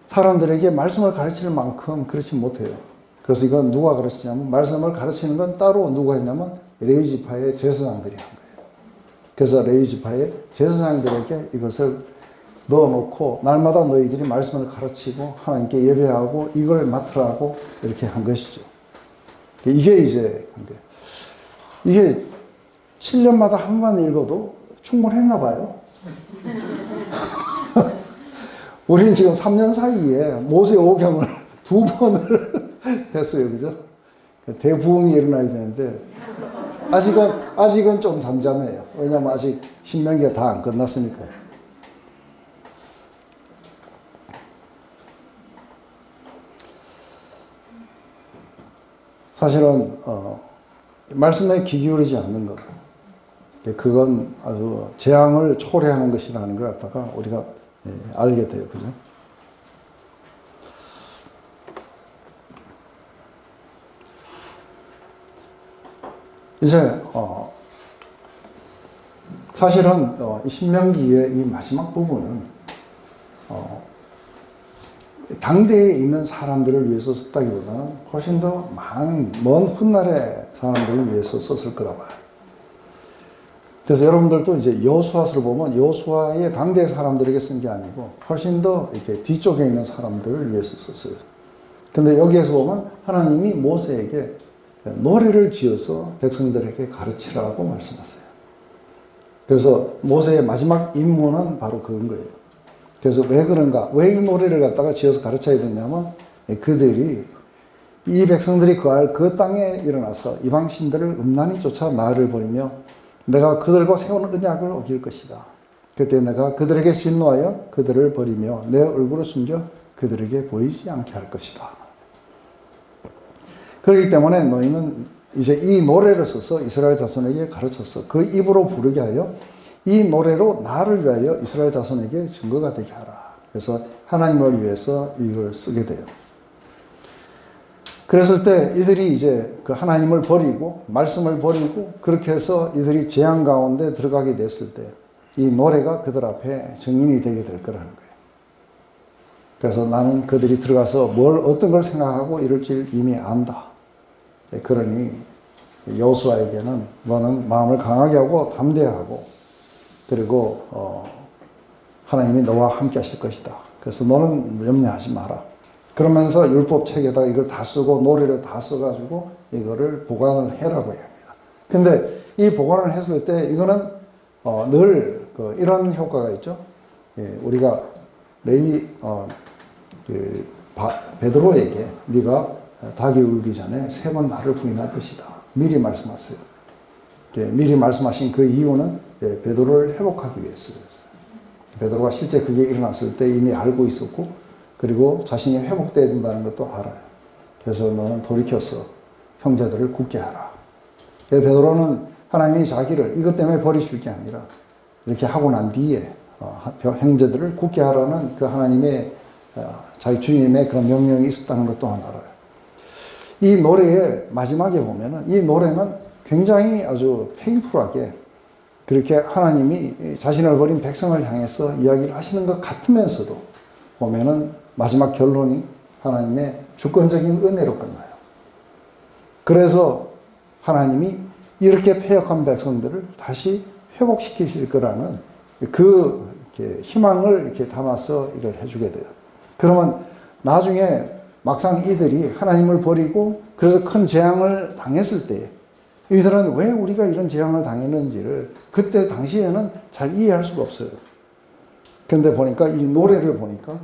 사람들에게 말씀을 가르칠 만큼 그렇지 못해요. 그래서 이건 누가 가르치냐면 말씀을 가르치는 건 따로 누가 했냐면 레위 지파의 제사장들이 한 거예요. 그래서 레위 지파의 제사장들에게 이것을 넣어놓고 날마다 너희들이 말씀을 가르치고 하나님께 예배하고 이걸 맡으라고 이렇게 한 것이죠. 이게 이제 이게 7년마다 한 번 읽어도 충분했나 봐요. 우리는 지금 3년 사이에 모세 오경을 2번을 했어요. 그죠? 대부흥이 일어나야 되는데, 아직은 좀 잠잠해요. 왜냐면 아직 신명기가 다 안 끝났으니까. 사실은, 말씀에 귀 기울이지 않는 것. 그건 아주 재앙을 초래하는 것이라는 걸 갖다가 우리가 알게 돼요. 그죠? 이제, 사실은, 이 신명기의 이 마지막 부분은, 당대에 있는 사람들을 위해서 썼다기보다는 훨씬 더 먼 훗날의 사람들을 위해서 썼을 거라 봐요. 그래서 여러분들도 이제 여호수아서를 보면 여호수아의 당대 사람들에게 쓴 게 아니고 훨씬 더 이렇게 뒤쪽에 있는 사람들을 위해서 썼어요. 근데 여기에서 보면 하나님이 모세에게 노래를 지어서 백성들에게 가르치라고 말씀하세요. 그래서 모세의 마지막 임무는 바로 그건 거예요. 그래서 왜 그런가? 왜 이 노래를 갖다가 지어서 가르쳐야 되냐면 그들이 이 백성들이 거할 그 땅에 일어나서 이방 신들을 음란히 쫓아 나를 버리며 내가 그들과 세운 언약을 어길 것이다. 그때 내가 그들에게 진노하여 그들을 버리며 내 얼굴을 숨겨 그들에게 보이지 않게 할 것이다. 그렇기 때문에 너희는 이제 이 노래를 써서 이스라엘 자손에게 가르쳐서 그 입으로 부르게 하여 이 노래로 나를 위하여 이스라엘 자손에게 증거가 되게 하라. 그래서 하나님을 위해서 이걸 쓰게 돼요. 그랬을 때 이들이 이제 그 하나님을 버리고 말씀을 버리고 그렇게 해서 이들이 재앙 가운데 들어가게 됐을 때 이 노래가 그들 앞에 증인이 되게 될 거라는 거예요. 그래서 나는 그들이 들어가서 어떤 걸 생각하고 이럴지 이미 안다. 그러니 여호수아에게는 너는 마음을 강하게 하고 담대하고 그리고 하나님이 너와 함께 하실 것이다. 그래서 너는 염려하지 마라. 그러면서 율법책에다가 이걸 다 쓰고 노래를 다 써가지고 이거를 보관을 해라고 합니다. 근데 이 보관을 했을 때 이거는 늘 이런 효과가 있죠. 예, 우리가 베드로에게 네가 닭이 울기 전에 3번 나를 부인할 것이다. 미리 말씀하세요. 예, 미리 말씀하신 그 이유는 베드로를 회복하기 위해서였어요. 베드로가 실제 그게 일어났을 때 이미 알고 있었고 그리고 자신이 회복돼야 된다는 것도 알아요. 그래서 너는 돌이켜서 형제들을 굳게 하라. 베드로는 하나님이 자기를 이것 때문에 버리실 게 아니라 이렇게 하고 난 뒤에 형제들을 굳게 하라는 그 하나님의 자기 주님의 그런 명령이 있었다는 것 또한 알아요. 이 노래의 마지막에 보면은 이 노래는 굉장히 아주 페인풀하게 그렇게 하나님이 자신을 버린 백성을 향해서 이야기를 하시는 것 같으면서도 보면은 마지막 결론이 하나님의 주권적인 은혜로 끝나요. 그래서 하나님이 이렇게 패역한 백성들을 다시 회복시키실 거라는 그 희망을 이렇게 담아서 이걸 해주게 돼요. 그러면 나중에 막상 이들이 하나님을 버리고 그래서 큰 재앙을 당했을 때 이들은 왜 우리가 이런 재앙을 당했는지를 그때 당시에는 잘 이해할 수가 없어요. 근데 보니까 이 노래를 보니까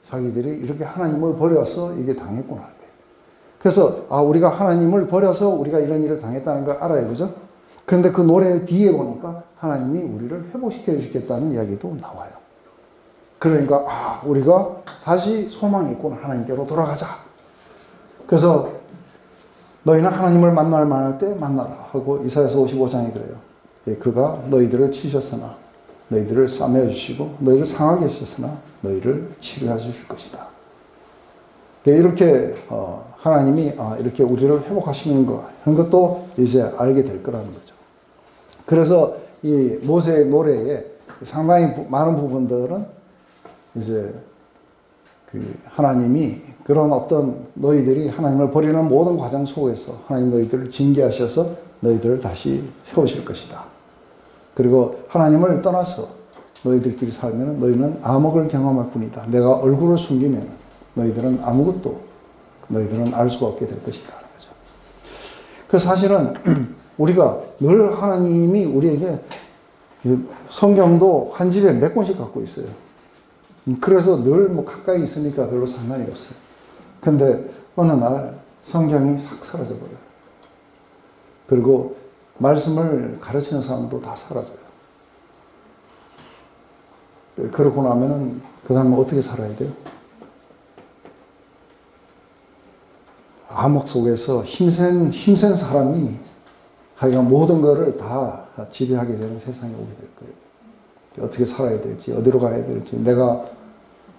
자기들이 이렇게 하나님을 버려서 이게 당했구나. 그래서 우리가 하나님을 버려서 우리가 이런 일을 당했다는 걸 알아요. 그죠? 그런데 그 노래 뒤에 보니까 하나님이 우리를 회복시켜 주시겠다는 이야기도 나와요. 그러니까 우리가 다시 소망이 있구나. 하나님께로 돌아가자. 그래서 너희는 하나님을 만날 만할 때 만나라 하고 이사야서 55장에 그래요. 그가 너희들을 치셨으나 너희들을 싸매어 주시고 너희를 상하게 하셨으나 너희를 치료해 주실 것이다. 이렇게 하나님이 이렇게 우리를 회복하시는 거 이런 것도 이제 알게 될 거라는 거죠. 그래서 이 모세의 노래에 상당히 많은 부분들은 이제 그 하나님이 그런 어떤 너희들이 하나님을 버리는 모든 과정 속에서 하나님 너희들을 징계하셔서 너희들을 다시 세우실 것이다. 그리고 하나님을 떠나서 너희들끼리 살면 너희는 암흑을 경험할 뿐이다. 내가 얼굴을 숨기면 너희들은 아무것도 너희들은 알 수가 없게 될 것이다. 그래서 사실은 우리가 늘 하나님이 우리에게 성경도 한 집에 몇 권씩 갖고 있어요. 그래서 늘 가까이 있으니까 별로 상관이 없어요. 근데 어느 날 성경이 싹 사라져버려요. 그리고 말씀을 가르치는 사람도 다 사라져요. 그러고 나면은 그 다음에 어떻게 살아야 돼요? 암흑 속에서 힘센 사람이 하여간 모든 것을 다 지배하게 되는 세상에 오게 될 거예요. 어떻게 살아야 될지, 어디로 가야 될지, 내가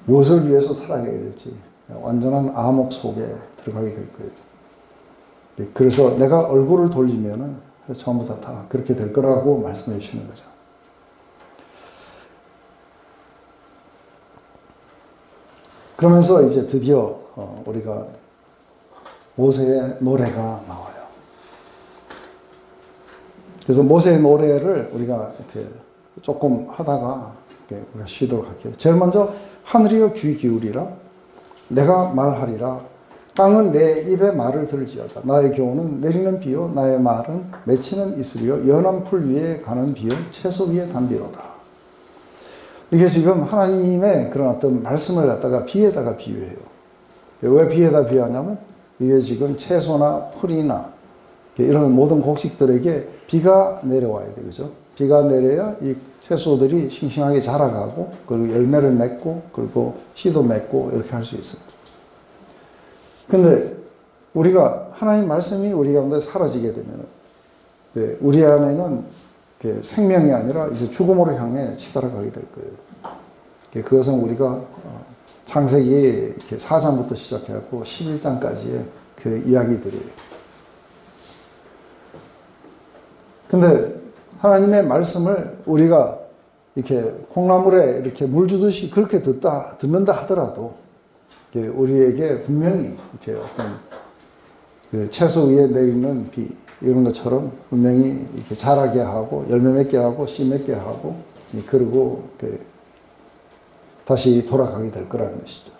무엇을 위해서 살아가야 될지 완전한 암흑 속에 들어가게 될 거예요. 그래서 내가 얼굴을 돌리면은 전부 다 그렇게 될 거라고 말씀해 주시는 거죠. 그러면서 이제 드디어 우리가 모세의 노래가 나와요. 그래서 모세의 노래를 우리가 이렇게 조금 하다가 이렇게 우리가 쉬도록 할게요. 제일 먼저 하늘이여 귀 기울이라 내가 말하리라 땅은 내 입의 말을 들을지어다. 나의 교훈은 내리는 비요 나의 말은 맺히는 이슬이요 연한 풀 위에 가는 비요 채소 위에 담비로다. 이게 지금 하나님의 그런 어떤 말씀을 갖다가 비에다가 비유해요. 왜 비에다 비유하냐면 이게 지금 채소나 풀이나 이런 모든 곡식들에게 비가 내려와야 되죠. 비가 내려야 이 채소들이 싱싱하게 자라가고 그리고 열매를 맺고 그리고 씨도 맺고 이렇게 할 수 있어요. 근데 우리가 하나님 말씀이 우리 가운데 사라지게 되면 우리 안에는 생명이 아니라 이제 죽음으로 향해 치달아가게 될 거예요. 그것은 우리가 창세기 4장부터 시작해서 11장까지의 그 이야기들이에요. 근데 하나님의 말씀을 우리가 이렇게 콩나물에 이렇게 물 주듯이 그렇게 듣는다 하더라도 우리에게 분명히 이렇게 어떤 그 채소 위에 내리는 비 이런 것처럼 분명히 이렇게 자라게 하고 열매 맺게 하고 씨 맺게 하고 그리고 다시 돌아가게 될 거라는 것이죠.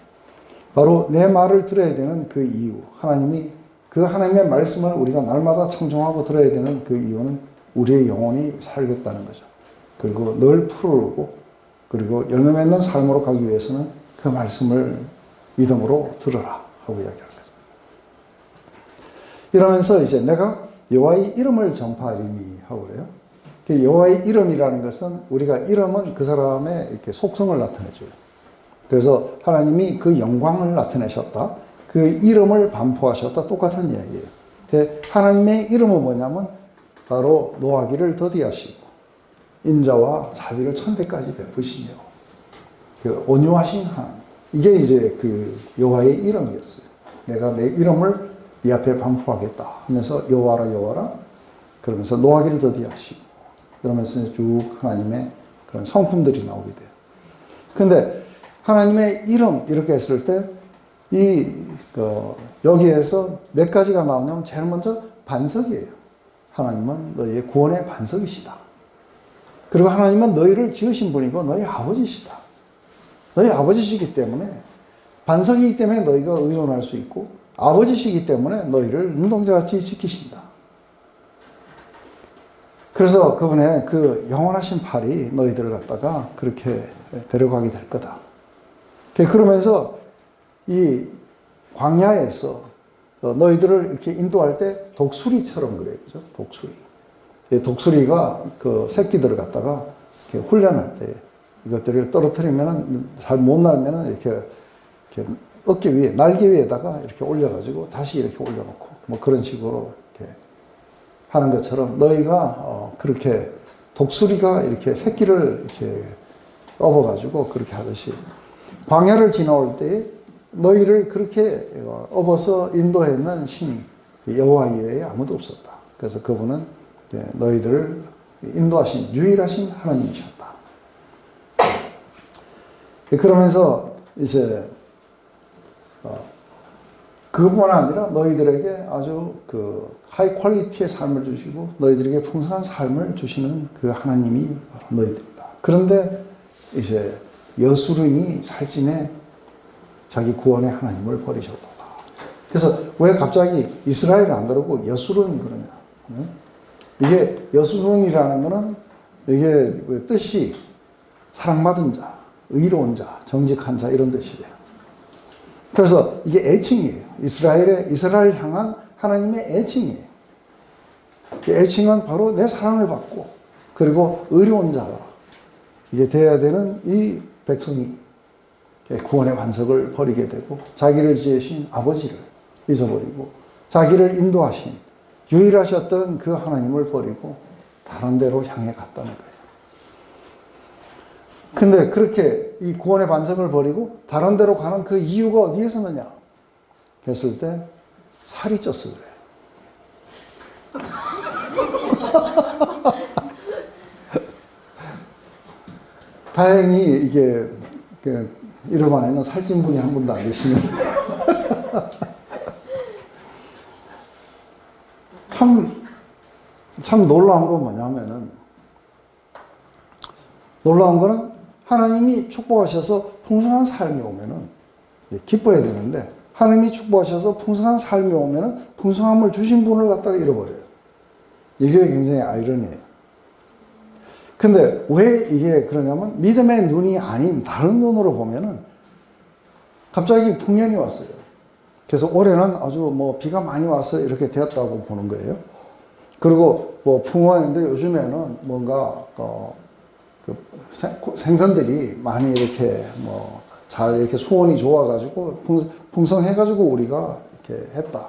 바로 내 말을 들어야 되는 그 이유, 하나님이 그 하나님의 말씀을 우리가 날마다 청종하고 들어야 되는 그 이유는 우리의 영혼이 살겠다는 거죠. 그리고 늘 푸르고 그리고 열매 맺는 삶으로 가기 위해서는 그 말씀을 믿음으로 들으라 하고 이야기하는 거죠. 이러면서 이제 내가 여호와의 이름을 전파하리니 하고 그래요. 여호와의 이름이라는 것은 우리가 이름은 그 사람의 이렇게 속성을 나타내줘요. 그래서 하나님이 그 영광을 나타내셨다. 그 이름을 반포하셨다. 똑같은 이야기예요. 하나님의 이름은 뭐냐면 바로 노하기를 더디하시고 인자와 자비를 천대까지 베푸시며 온유하신 하나님. 이게 이제 그 여호와의 이름이었어요. 내가 내 이름을 네 앞에 반포하겠다 하면서 여호와라 여호와라 그러면서 노하기를 더디하시고 그러면서 쭉 하나님의 그런 성품들이 나오게 돼요. 근데 하나님의 이름 이렇게 했을 때 여기에서 몇 가지가 나오냐면 제일 먼저 반석이에요. 하나님은 너희의 구원의 반석이시다. 그리고 하나님은 너희를 지으신 분이고 너희 아버지시다. 너희 아버지시기 때문에 반석이기 때문에 너희가 의존할 수 있고 아버지시기 때문에 너희를 눈동자같이 지키신다. 그래서 그분의 그 영원하신 팔이 너희들을 갖다가 그렇게 데려가게 될 거다. 그러면서 이 광야에서 너희들을 이렇게 인도할 때 독수리처럼 그래요. 그죠? 독수리. 독수리가 그 새끼들을 갖다가 이렇게 훈련할 때 이것들을 떨어뜨리면은 잘 못 날면은 이렇게 어깨 위에, 날개 위에다가 이렇게 올려가지고 다시 이렇게 올려놓고 뭐 그런 식으로 이렇게 하는 것처럼 너희가 그렇게 독수리가 이렇게 새끼를 이렇게 업어가지고 그렇게 하듯이 광야를 지나올 때 너희를 그렇게 업어서 인도했는 신이 여호와 이외에 아무도 없었다. 그래서 그분은 너희들을 인도하신 유일하신 하나님이셨다. 그러면서 이제 그것뿐만 아니라 너희들에게 아주 그 하이 퀄리티의 삶을 주시고 너희들에게 풍성한 삶을 주시는 그 하나님이 바로 너희들이다. 그런데 이제 여수run이 살찐에 자기 구원의 하나님을 버리셨다. 그래서 왜 갑자기 이스라엘은 안 그러고 여수른 그러냐? 이게 여수run이라는 거는 이게 뜻이 사랑받은 자, 의로운 자, 정직한 자 이런 뜻이에요. 그래서 이게 애칭이에요. 이스라엘 향한 하나님의 애칭이에요. 애칭은 바로 내 사랑을 받고 그리고 의로운 자가 이게 돼야 되는 이 백성이 구원의 반석을 버리게 되고 자기를 지으신 아버지를 잊어버리고 자기를 인도하신 유일하셨던 그 하나님을 버리고 다른 데로 향해 갔다는 거예요. 근데 그렇게 이 구원의 반석을 버리고 다른 데로 가는 그 이유가 어디에서느냐 했을 때 살이 쪄서 그래요. 다행히 이게 이름 안에는 살찐 분이 한 분도 안 계시는데 참 놀라운 건 뭐냐면은 놀라운 거는 하나님이 축복하셔서 풍성한 삶이 오면은 기뻐야 되는데 하나님이 축복하셔서 풍성한 삶이 오면은 풍성함을 주신 분을 갖다가 잃어버려요. 이게 굉장히 아이러니해요. 근데 왜 이게 그러냐면 믿음의 눈이 아닌 다른 눈으로 보면은 갑자기 풍년이 왔어요. 그래서 올해는 아주 뭐 비가 많이 와서 이렇게 되었다고 보는 거예요. 그리고 뭐 풍년인데 요즘에는 뭔가 그 생선들이 많이 이렇게 뭐 잘 이렇게 수온이 좋아가지고 풍성해가지고 우리가 이렇게 했다.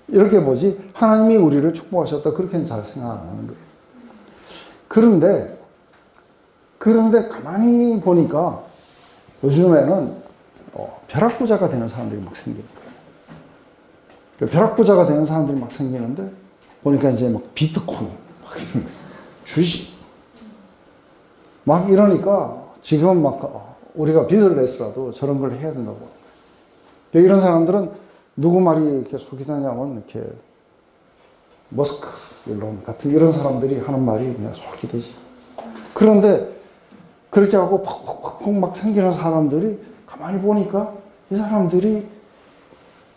이렇게 보지 하나님이 우리를 축복하셨다 그렇게는 잘 생각 안 하는 거예요. 그런데 가만히 보니까 요즘에는 벼락부자가 되는 사람들이 막 생기는 거예요. 벼락부자가 되는 사람들이 막 생기는데 보니까 이제 막 비트코인, 막 이런 주식 막 이러니까 지금 막 우리가 빚을 내서라도 저런 걸 해야 된다고. 이런 사람들은 누구 말이 이렇게 속이 타냐면 이렇게 머스크 일론 같은 이런 사람들이 하는 말이 그냥 속이 되지. 그런데 그렇게 하고 팍팍팍 막 생기는 사람들이 가만히 보니까 이 사람들이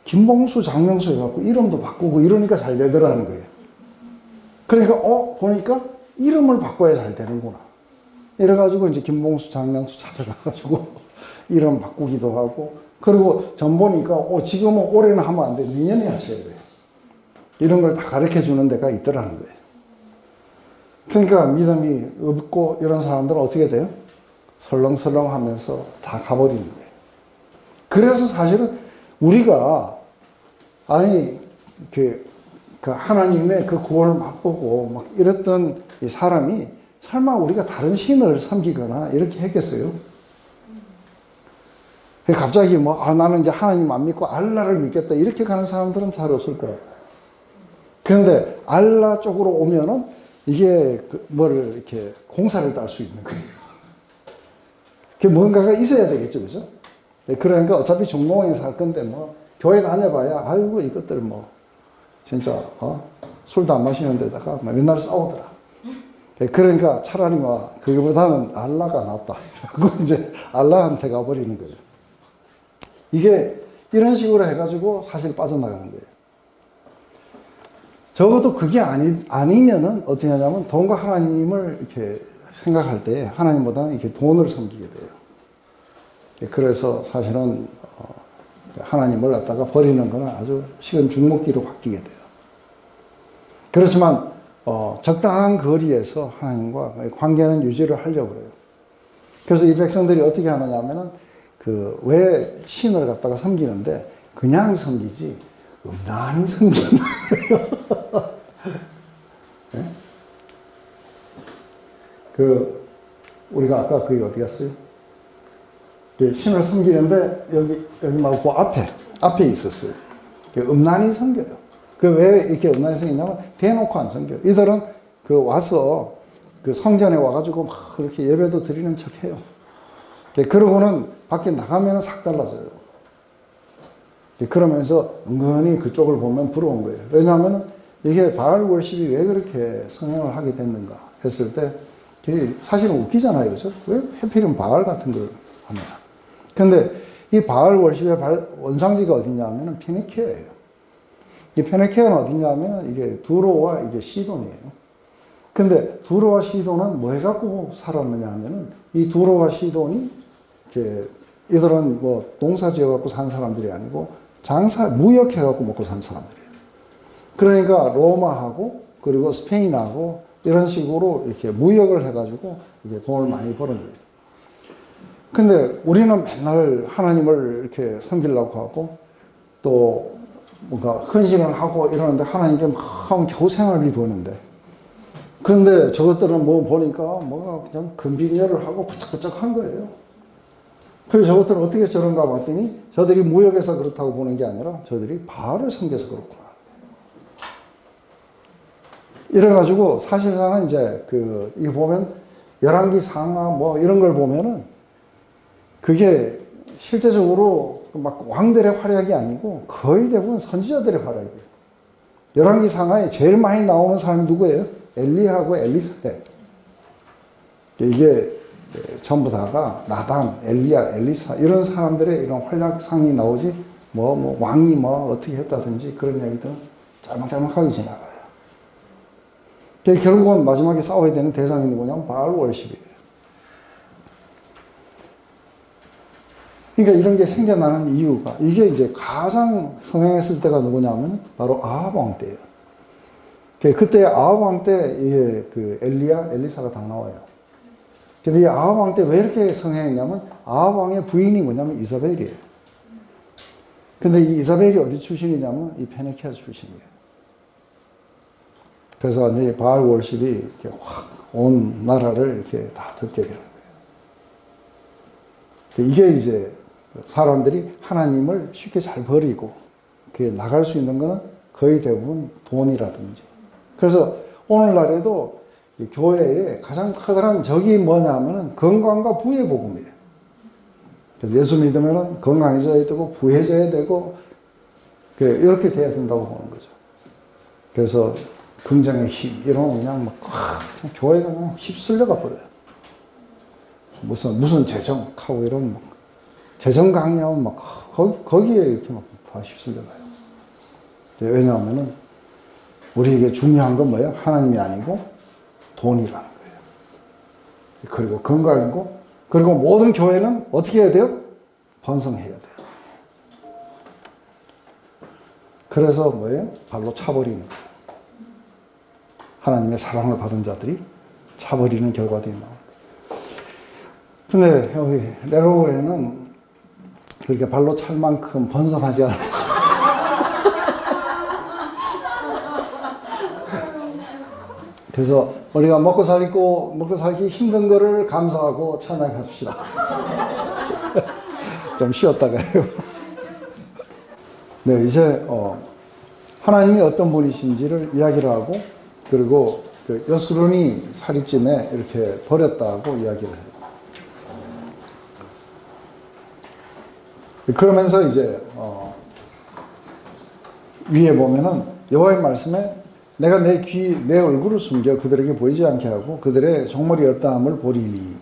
김봉수, 장명수 해갖고 이름도 바꾸고 이러니까 잘 되더라는 거예요. 그러니까 보니까 이름을 바꿔야 잘 되는구나. 이래가지고 이제 김봉수, 장명수 찾아가가지고 이름 바꾸기도 하고 그리고 전 보니까 지금은 올해는 하면 안 돼. 내년에 하셔야 돼. 이런 걸 다 가르쳐 주는 데가 있더라는 거예요. 그러니까 믿음이 없고 이런 사람들은 어떻게 돼요? 설렁설렁 하면서 다 가버리는 거예요. 그래서 사실은 우리가 그 하나님의 그 구원을 맛보고 막 이랬던 이 사람이 설마 우리가 다른 신을 섬기거나 이렇게 했겠어요? 갑자기 나는 이제 하나님 안 믿고 알라를 믿겠다 이렇게 가는 사람들은 잘 없을 거라고. 그런데 알라 쪽으로 오면은 이게 뭐를 이렇게 공사를 딸 수 있는 거예요. 그 뭔가가 있어야 되겠죠, 그죠? 그러니까 어차피 중동에서 할 건데 교회 다녀봐야 아이고 이것들 진짜 술도 안 마시는 데다가 맨날 싸우더라. 그러니까 차라리 그거보다는 알라가 낫다. 그리고 이제 알라한테 가버리는 거예요. 이게 이런 식으로 해가지고 사실 빠져나가는 거예요. 적어도 그게 아니면은 어떻게 하냐면 돈과 하나님을 이렇게 생각할 때 하나님보다는 이렇게 돈을 섬기게 돼요. 그래서 사실은 하나님을 갖다가 버리는 거는 아주 식은 죽먹기로 바뀌게 돼요. 그렇지만 적당한 거리에서 하나님과 관계는 유지를 하려고 그래요. 그래서 이 백성들이 어떻게 하느냐 하면은 왜 신을 갖다가 섬기는데 그냥 섬기지 음란히 섬기는 거예요. 네? 우리가 아까 어디 갔어요? 신을 섬기는데 여기 말고 앞에 있었어요. 음란히 섬겨요. 왜 이렇게 음란히 섬기냐면 대놓고 안 섬겨요. 이들은 와서 성전에 와가지고 막 그렇게 예배도 드리는 척 해요. 그러고는 밖에 나가면 싹 달라져요. 그러면서 은근히 그쪽을 보면 부러운 거예요. 왜냐하면 이게 바알 월십이 왜 그렇게 성행을 하게 됐는가 했을 때 사실은 웃기잖아요. 그죠? 왜 하필이면 바알 같은 걸 하냐. 근데 이 바알 월십의 원상지가 어디냐면 페니키아예요. 이 페니키아는 어디냐면 이게 두로와 이게 시돈이에요. 근데 두로와 시돈은 뭐 해갖고 살았느냐 하면은 이 두로와 시돈이 이들은 농사 지어갖고 산 사람들이 아니고 무역해갖고 먹고 산 사람들이에요. 그러니까 로마하고 그리고 스페인하고 이런 식으로 이렇게 무역을 해가지고 이게 돈을 많이 버는 거예요. 근데 우리는 맨날 하나님을 이렇게 섬기려고 하고 또 뭔가 헌신을 하고 이러는데 하나님께 막 겨우 생활비 버는데 그런데 저것들은 보니까 그냥 금빙열을 하고 부쩍부쩍한 거예요. 그래서 저것들은 어떻게 저런가 봤더니 저들이 무역에서 그렇다고 보는 게 아니라 저들이 바알을 섬겨서 그렇구나. 이래가지고 사실상은 이제 이거 보면 열왕기 상하 이런 걸 보면은 그게 실제적으로 막 왕들의 활약이 아니고 거의 대부분 선지자들의 활약이에요. 열왕기 상하에 제일 많이 나오는 사람이 누구예요? 엘리하고 엘리사. 이게 전부 다가 나단, 엘리야, 엘리사 이런 사람들의 이런 활약상이 나오지 왕이 어떻게 했다든지 그런 얘기들은 짤막짤막하게 지나가요. 결국은 마지막에 싸워야 되는 대상이 누구냐면 바알 월십이에요. 그러니까 이런 게 생겨나는 이유가, 이게 이제 가장 성행했을 때가 누구냐면 바로 아합 왕 때예요. 그때 아합 왕 때 이게 그 엘리사가 다 나와요. 근데 이 아합 왕 때 왜 이렇게 성행했냐면 아합 왕의 부인이 뭐냐면 이사벨이에요. 근데 이 이사벨이 어디 출신이냐면 이 페니키아 출신이에요. 그래서 이제 바알 월십이 이렇게 확 온 나라를 이렇게 다 덮게 되는 거예요. 이게 이제 사람들이 하나님을 쉽게 잘 버리고 그게 나갈 수 있는 거는 거의 대부분 돈이라든지. 그래서 오늘날에도 교회에 가장 커다란 적이 뭐냐면은 건강과 부의 복음이에요. 그래서 예수 믿으면은 건강해져야 되고 부해져야 되고 이렇게 돼야 된다고 보는 거죠. 그래서 긍정의 힘 이런 거 그냥 막 교회가 그냥 휩쓸려가 버려요. 무슨 재정하고 이런 막 재정 강의하면 막 거기에 이렇게 막 다 휩쓸려가요. 왜냐하면은 우리에게 중요한 건 뭐예요? 하나님이 아니고 돈이라는 거예요. 그리고 건강이고, 그리고 모든 교회는 어떻게 해야 돼요? 번성해야 돼요. 그래서 뭐예요? 발로 차버리는 거예요. 하나님의 사랑을 받은 자들이 차버리는 결과들이 나옵니다. 근데 여기 레로웨는 그렇게 발로 찰 만큼 번성하지 않았어요. 그래서 우리가 먹고 살기 힘든 거를 감사하고 찬양합시다. 좀 쉬었다가요. 네, 이제 하나님이 어떤 분이신지를 이야기를 하고, 그리고 그 여스룬이 사리찜에 이렇게 버렸다고 이야기를 해요. 그러면서 이제 위에 보면은 여호와의 말씀에 내가 내 얼굴을 숨겨 그들에게 보이지 않게 하고 그들의 종말이 어떠함을 보리니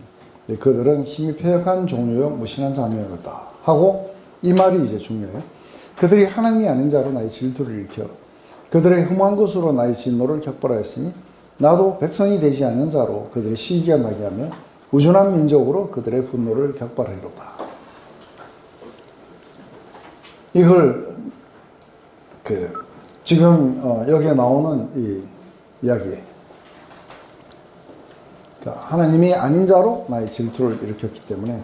그들은 힘이 패역한 종류요 무신한 자녀였다 하고, 이 말이 이제 중요해요. 그들이 하나님이 아닌 자로 나의 질투를 일으켜 그들의 흠한 것으로 나의 진노를 격발하였으니 나도 백성이 되지 않는 자로 그들의 시기가 나게 하며 우준한 민족으로 그들의 분노를 격발하리로다. 이걸 지금 여기에 나오는 이 이야기, 그러니까 하나님이 아닌 자로 나의 질투를 일으켰기 때문에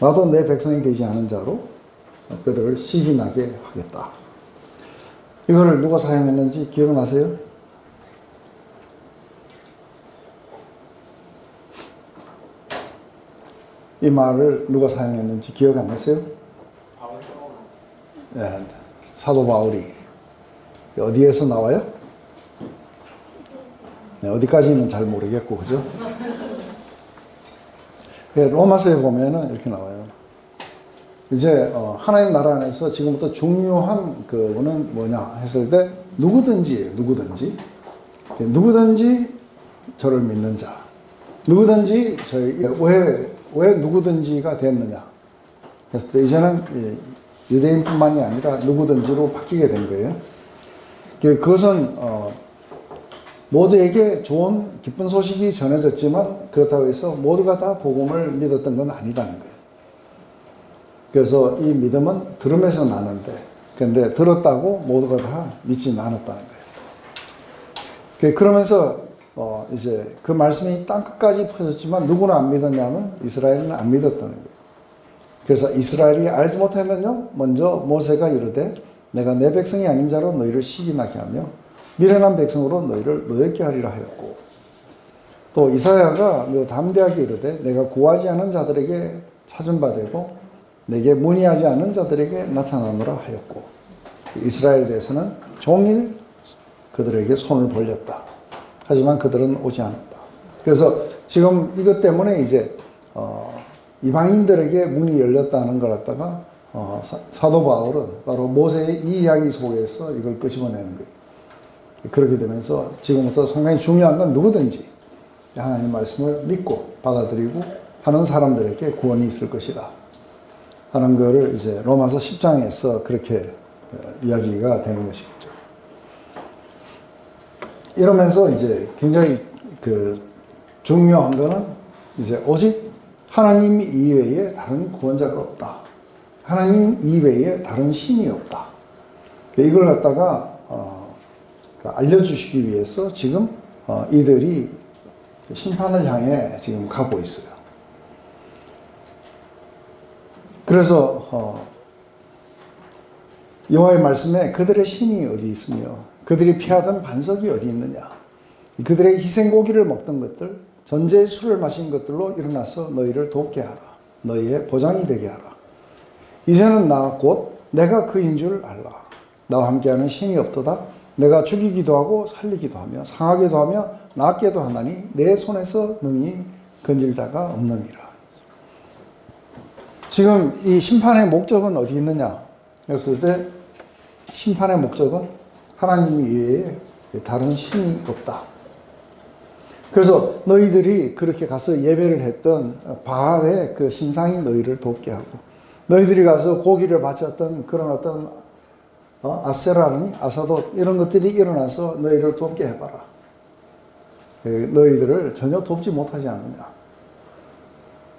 나도 내 백성이 되지 않은 자로 그들을 시기나게 하겠다. 이거를 누가 사용했는지 기억나세요? 이 말을 누가 사용했는지 기억 안 나세요? 네, 사도 바울이. 어디에서 나와요? 네, 어디까지는 잘 모르겠고, 그죠? 로마서에 보면은 이렇게 나와요. 이제 하나님 나라 안에서 지금부터 중요한 그거는 뭐냐 했을 때 누구든지 저를 믿는 자, 누구든지 왜 누구든지가 됐느냐 했을 때 이제는 유대인뿐만이 아니라 누구든지로 바뀌게 된 거예요. 그것은 모두에게 좋은 기쁜 소식이 전해졌지만 그렇다고 해서 모두가 다 복음을 믿었던 건 아니다는 거예요. 그래서 이 믿음은 들음에서 나는데, 근데 들었다고 모두가 다 믿지는 않았다는 거예요. 그러면서 이제 그 말씀이 땅끝까지 퍼졌지만 누구는 안 믿었냐면 이스라엘은 안 믿었다는 거예요. 그래서 이스라엘이 알지 못하면요, 먼저 모세가 이르되 내가 내 백성이 아닌 자로 너희를 시기나게 하며 미련한 백성으로 너희를 노엽게 하리라 하였고, 또 이사야가 담대하게 이르되 내가 구하지 않은 자들에게 찾은 바 되고 내게 문의하지 않은 자들에게 나타나노라 하였고, 이스라엘에 대해서는 종일 그들에게 손을 벌렸다. 하지만 그들은 오지 않았다. 그래서 지금 이것 때문에 이제 이방인들에게 문이 열렸다는 걸 갖다가 사도 바울은 바로 모세의 이 이야기 속에서 이걸 끄집어내는 거예요. 그렇게 되면서 지금부터 상당히 중요한 건 누구든지 하나님의 말씀을 믿고 받아들이고 하는 사람들에게 구원이 있을 것이다 하는 거를 이제 로마서 10장에서 그렇게 이야기가 되는 것이겠죠. 이러면서 이제 굉장히 그 중요한 거는 이제 오직 하나님 이외에 다른 구원자가 없다. 하나님 이외에 다른 신이 없다. 이걸 갖다가 알려주시기 위해서 지금 이들이 심판을 향해 지금 가고 있어요. 그래서 여호와의 말씀에 그들의 신이 어디 있으며 그들이 피하던 반석이 어디 있느냐. 그들의 희생고기를 먹던 것들, 전제의 술을 마신 것들로 일어나서 너희를 돕게 하라. 너희의 보장이 되게 하라. 이제는 나 곧 내가 그인 줄 알라. 나와 함께하는 신이 없도다. 내가 죽이기도 하고 살리기도 하며 상하기도 하며 낫게도 하나니 내 손에서 능히 건질 자가 없느니라. 지금 이 심판의 목적은 어디 있느냐 했을 때 심판의 목적은 하나님 이외에 다른 신이 없다. 그래서 너희들이 그렇게 가서 예배를 했던 바알의 그 신상이 너희를 돕게 하고 너희들이 가서 고기를 바쳤던 그런 어떤 아세라니 아사도 이런 것들이 일어나서 너희를 돕게 해봐라. 너희들을 전혀 돕지 못하지 않느냐.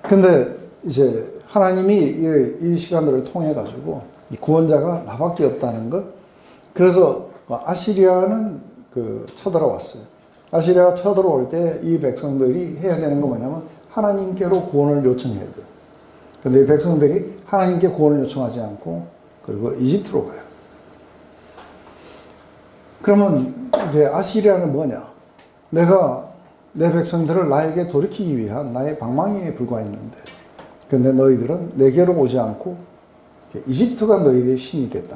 근데 이제 하나님이 이 시간들을 통해 가지고 구원자가 나밖에 없다는 것. 그래서 아시리아는 쳐들어왔어요. 아시리아가 쳐들어올 때 이 백성들이 해야 되는 건 뭐냐면 하나님께로 구원을 요청해야 돼요. 근데 이 백성들이 하나님께 구원을 요청하지 않고 그리고 이집트로 가요. 그러면 이제 아시리아는 뭐냐? 내가 내 백성들을 나에게 돌이키기 위한 나의 방망이에 불과했는데 근데 너희들은 내게로 오지 않고 이집트가 너희들의 신이 됐다는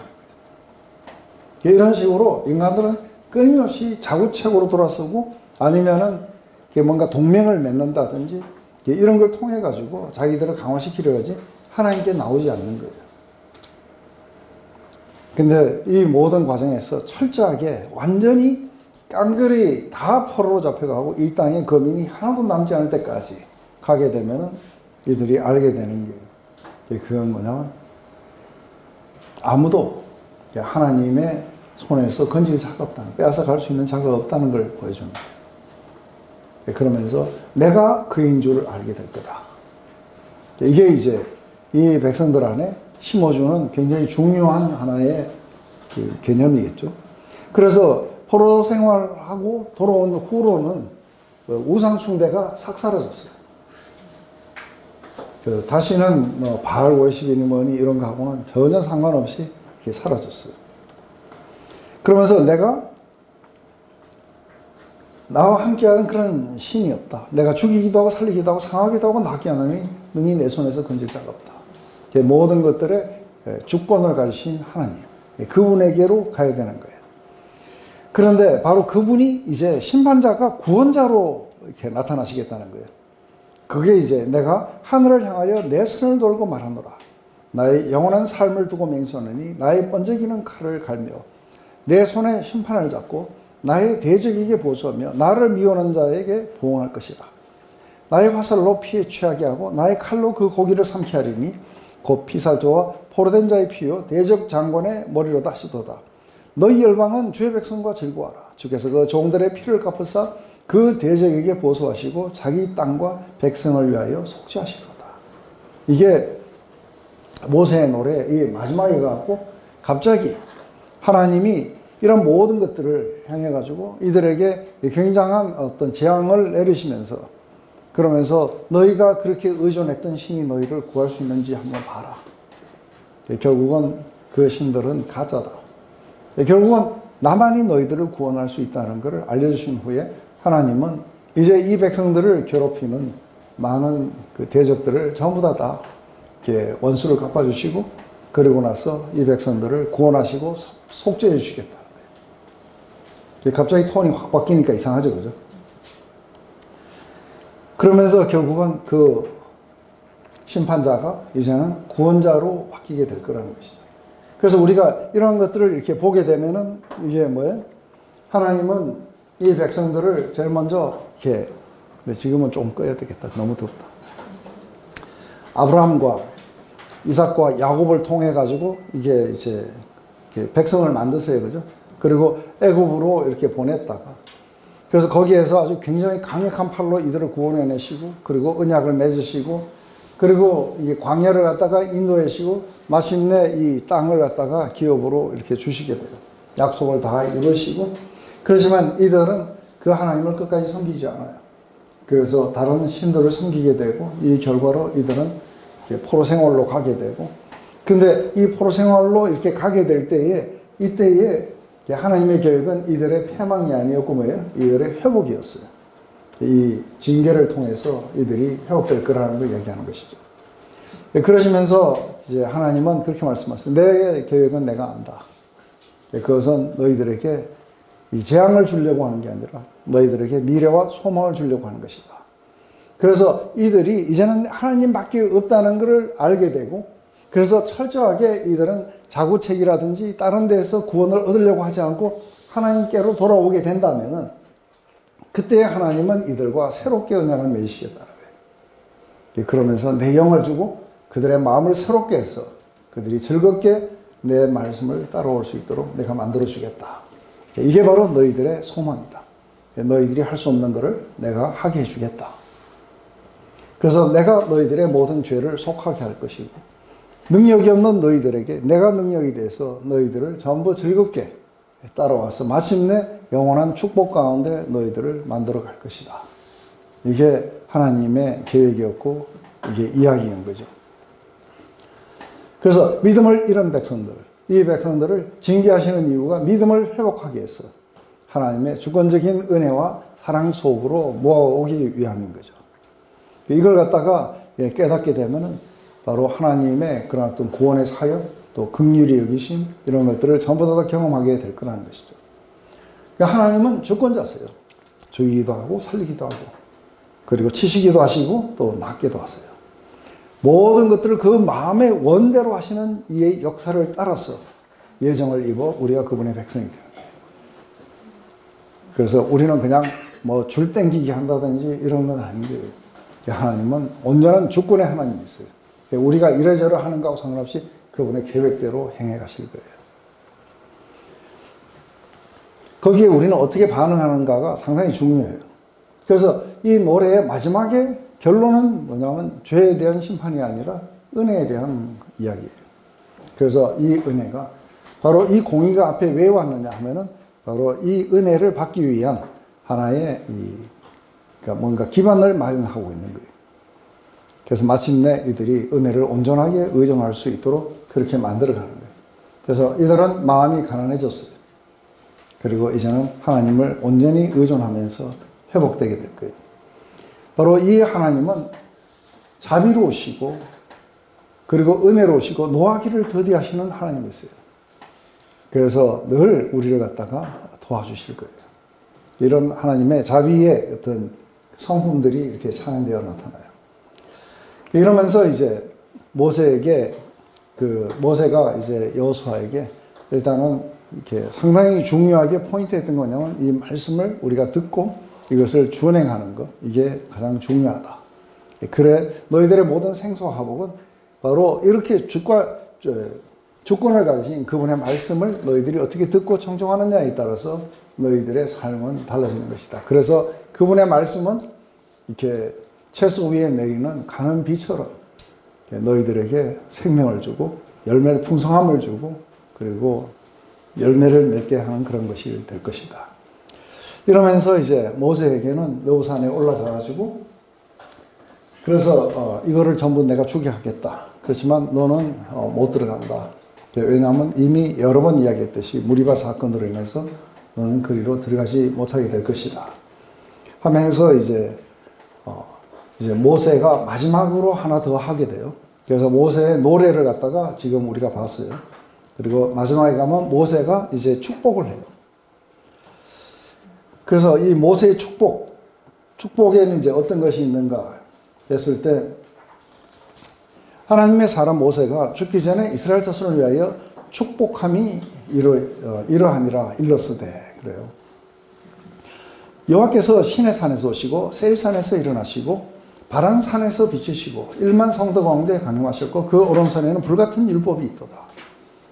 거예요. 이런 식으로 인간들은 끊임없이 자구책으로 돌아서고 아니면은 뭔가 동맹을 맺는다든지 이런 걸 통해 가지고 자기들을 강화시키려 하지 하나님께 나오지 않는 거예요. 근데 이 모든 과정에서 철저하게 완전히 깡그리 다 포로로 잡혀가고 이 땅에 거민이 하나도 남지 않을 때까지 가게 되면은 이들이 알게 되는 게 그건 뭐냐면 아무도 하나님의 손에서 건질 자가 없다는, 빼앗아 갈 수 있는 자가 없다는 걸 보여줍니다. 그러면서 내가 그인 줄 알게 될 거다. 이게 이제 이 백성들 안에 심어주는 굉장히 중요한 하나의 그 개념이겠죠. 그래서 포로 생활하고 돌아온 후로는 우상숭배가 싹 사라졌어요. 다시는 뭐 바알 월십이니 뭐니 이런 거하고는 전혀 상관없이 이게 사라졌어요. 그러면서 내가 나와 함께하는 그런 신이 없다. 내가 죽이기도 하고 살리기도 하고 상하기도 하고 낫게 하느니 능히 내 손에서 건질 자가 없다. 모든 것들의 주권을 가지신 하나님, 그분에게로 가야 되는 거예요. 그런데 바로 그분이 이제 심판자가 구원자로 이렇게 나타나시겠다는 거예요. 그게 이제 내가 하늘을 향하여 내 손을 돌고 말하노라. 나의 영원한 삶을 두고 맹세하느니 나의 번쩍이는 칼을 갈며 내 손에 심판을 잡고 나의 대적에게 보수하며 나를 미워하는 자에게 보응할 것이라. 나의 화살로 피에 취하게 하고 나의 칼로 그 고기를 삼게 하리니 곧 피살자와 포로된 자의 피요 대적 장관의 머리로 다시도다. 너희 열방은 주의 백성과 즐거워하라. 주께서 그 종들의 피를 갚으사 그 대적에게 보수하시고 자기 땅과 백성을 위하여 속죄하시도다. 이게 모세의 노래 이 마지막에 가고 갑자기 하나님이 이런 모든 것들을 향해 가지고 이들에게 굉장한 어떤 재앙을 내리시면서 그러면서 너희가 그렇게 의존했던 신이 너희를 구할 수 있는지 한번 봐라. 결국은 그 신들은 가짜다. 결국은 나만이 너희들을 구원할 수 있다는 것을 알려주신 후에 하나님은 이제 이 백성들을 괴롭히는 많은 그 대적들을 전부 다 이렇게 원수를 갚아주시고 그러고 나서 이 백성들을 구원하시고 속죄해 주시겠다는 거예요. 갑자기 톤이 확 바뀌니까 이상하죠, 그죠? 그러면서 결국은 그 심판자가 이제는 구원자로 바뀌게 될 거라는 것이죠. 그래서 우리가 이런 것들을 이렇게 보게 되면은 이게 뭐예요? 하나님은 이 백성들을 제일 먼저 이렇게, 근데 지금은 좀 꺼야 되겠다. 너무 덥다. 아브라함과 이삭과 야곱을 통해 가지고 이게 이제 백성을 만드세요, 그죠? 그리고 애굽으로 이렇게 보냈다가 그래서 거기에서 아주 굉장히 강력한 팔로 이들을 구원해내시고, 그리고 언약을 맺으시고, 그리고 이 광야를 갖다가 인도하시고, 마침내 이 땅을 갖다가 기업으로 이렇게 주시게 돼요. 약속을 다 이루시고, 그렇지만 이들은 그 하나님을 끝까지 섬기지 않아요. 그래서 다른 신들을 섬기게 되고, 이 결과로 이들은 포로 생활로 가게 되고, 근데 이 포로 생활로 이렇게 가게 될 때에, 이때에 하나님의 계획은 이들의 패망이 아니었고 뭐예요? 이들의 회복이었어요. 이 징계를 통해서 이들이 회복될 거라는 걸 얘기하는 것이죠. 그러시면서 이제 하나님은 그렇게 말씀하셨어요. 내 계획은 내가 안다. 그것은 너희들에게 이 재앙을 주려고 하는 게 아니라 너희들에게 미래와 소망을 주려고 하는 것이다. 그래서 이들이 이제는 하나님밖에 없다는 것을 알게 되고, 그래서 철저하게 이들은 자구책이라든지 다른 데서 구원을 얻으려고 하지 않고 하나님께로 돌아오게 된다면은, 그때 하나님은 이들과 새롭게 언약을 맺으시겠다는 거예요. 그러면서 내 영을 주고 그들의 마음을 새롭게 해서 그들이 즐겁게 내 말씀을 따라올 수 있도록 내가 만들어 주겠다. 이게 바로 너희들의 소망이다. 너희들이 할 수 없는 것을 내가 하게 해주겠다. 그래서 내가 너희들의 모든 죄를 속하게 할 것이고, 능력이 없는 너희들에게 내가 능력이 돼서 너희들을 전부 즐겁게 따라와서 마침내 영원한 축복 가운데 너희들을 만들어 갈 것이다. 이게 하나님의 계획이었고 이게 이야기인 거죠. 그래서 믿음을 잃은 백성들, 이 백성들을 징계하시는 이유가 믿음을 회복하기 위해서 하나님의 주권적인 은혜와 사랑 속으로 모아오기 위함인 거죠. 이걸 갖다가 깨닫게 되면은 바로 하나님의 그런 어떤 구원의 사역, 또 긍휼히 여기심, 이런 것들을 전부 다 경험하게 될 거라는 것이죠. 그러니까 하나님은 주권자세요. 죽이기도 하고 살리기도 하고, 그리고 치시기도 하시고 또 낫기도 하세요. 모든 것들을 그 마음의 원대로 하시는 이의 역사를 따라서 예정을 입어 우리가 그분의 백성이 되는 거예요. 그래서 우리는 그냥 뭐 줄 땡기기 한다든지 이런 건 아닌데요. 하나님은 온전한 주권의 하나님이세요. 우리가 이래저래 하는 거하고 상관없이 그분의 계획대로 행해 가실 거예요. 거기에 우리는 어떻게 반응하는가가 상당히 중요해요. 그래서 이 노래의 마지막에 결론은 뭐냐면 죄에 대한 심판이 아니라 은혜에 대한 이야기예요. 그래서 이 은혜가 바로 이 공의가 앞에 왜 왔느냐 하면은 바로 이 은혜를 받기 위한 하나의 그러니까 뭔가 기반을 마련하고 있는 거예요. 그래서 마침내 이들이 은혜를 온전하게 의존할 수 있도록 그렇게 만들어가는 거예요. 그래서 이들은 마음이 가난해졌어요. 그리고 이제는 하나님을 온전히 의존하면서 회복되게 될 거예요. 바로 이 하나님은 자비로우시고 그리고 은혜로우시고 노하기를 더디하시는 하나님이세요. 그래서 늘 우리를 갖다가 도와주실 거예요. 이런 하나님의 자비의 어떤 성품들이 이렇게 찬양되어 나타나요. 이러면서 이제 모세에게 모세가 이제 여호수아에게 일단은 이렇게 상당히 중요하게 포인트했던 거냐면 이 말씀을 우리가 듣고 이것을 준행하는 것, 이게 가장 중요하다. 그래 너희들의 모든 생수와 화복은 바로 이렇게 주권을 가진 그분의 말씀을 너희들이 어떻게 듣고 청종하느냐에 따라서 너희들의 삶은 달라지는 것이다. 그래서 그분의 말씀은 이렇게 채소 위에 내리는 가는 비처럼 너희들에게 생명을 주고 열매를 풍성함을 주고 그리고 열매를 맺게 하는 그런 것이 될 것이다. 이러면서 이제 모세에게는 여호산에 올라가 가지고 그래서 이거를 전부 내가 주게 하겠다. 그렇지만 너는 못 들어간다. 왜냐하면 이미 여러 번 이야기했듯이 무리바 사건으로 인해서 너는 그리로 들어가지 못하게 될 것이다. 하면서 이제 모세가 마지막으로 하나 더 하게 돼요. 그래서 모세의 노래를 갖다가 지금 우리가 봤어요. 그리고 마지막에 가면 모세가 이제 축복을 해요. 그래서 이 모세의 축복에는 이제 어떤 것이 있는가 했을 때 하나님의 사람 모세가 죽기 전에 이스라엘 자손을 위하여 축복함이 이러하니라 일렀으되 그래요. 여호와께서 시내 산에서 오시고 세일산에서 일어나시고 바란산에서 비치시고 1만 성도 가운데 강림하셨고 그 오른손에는 불같은 율법이 있도다.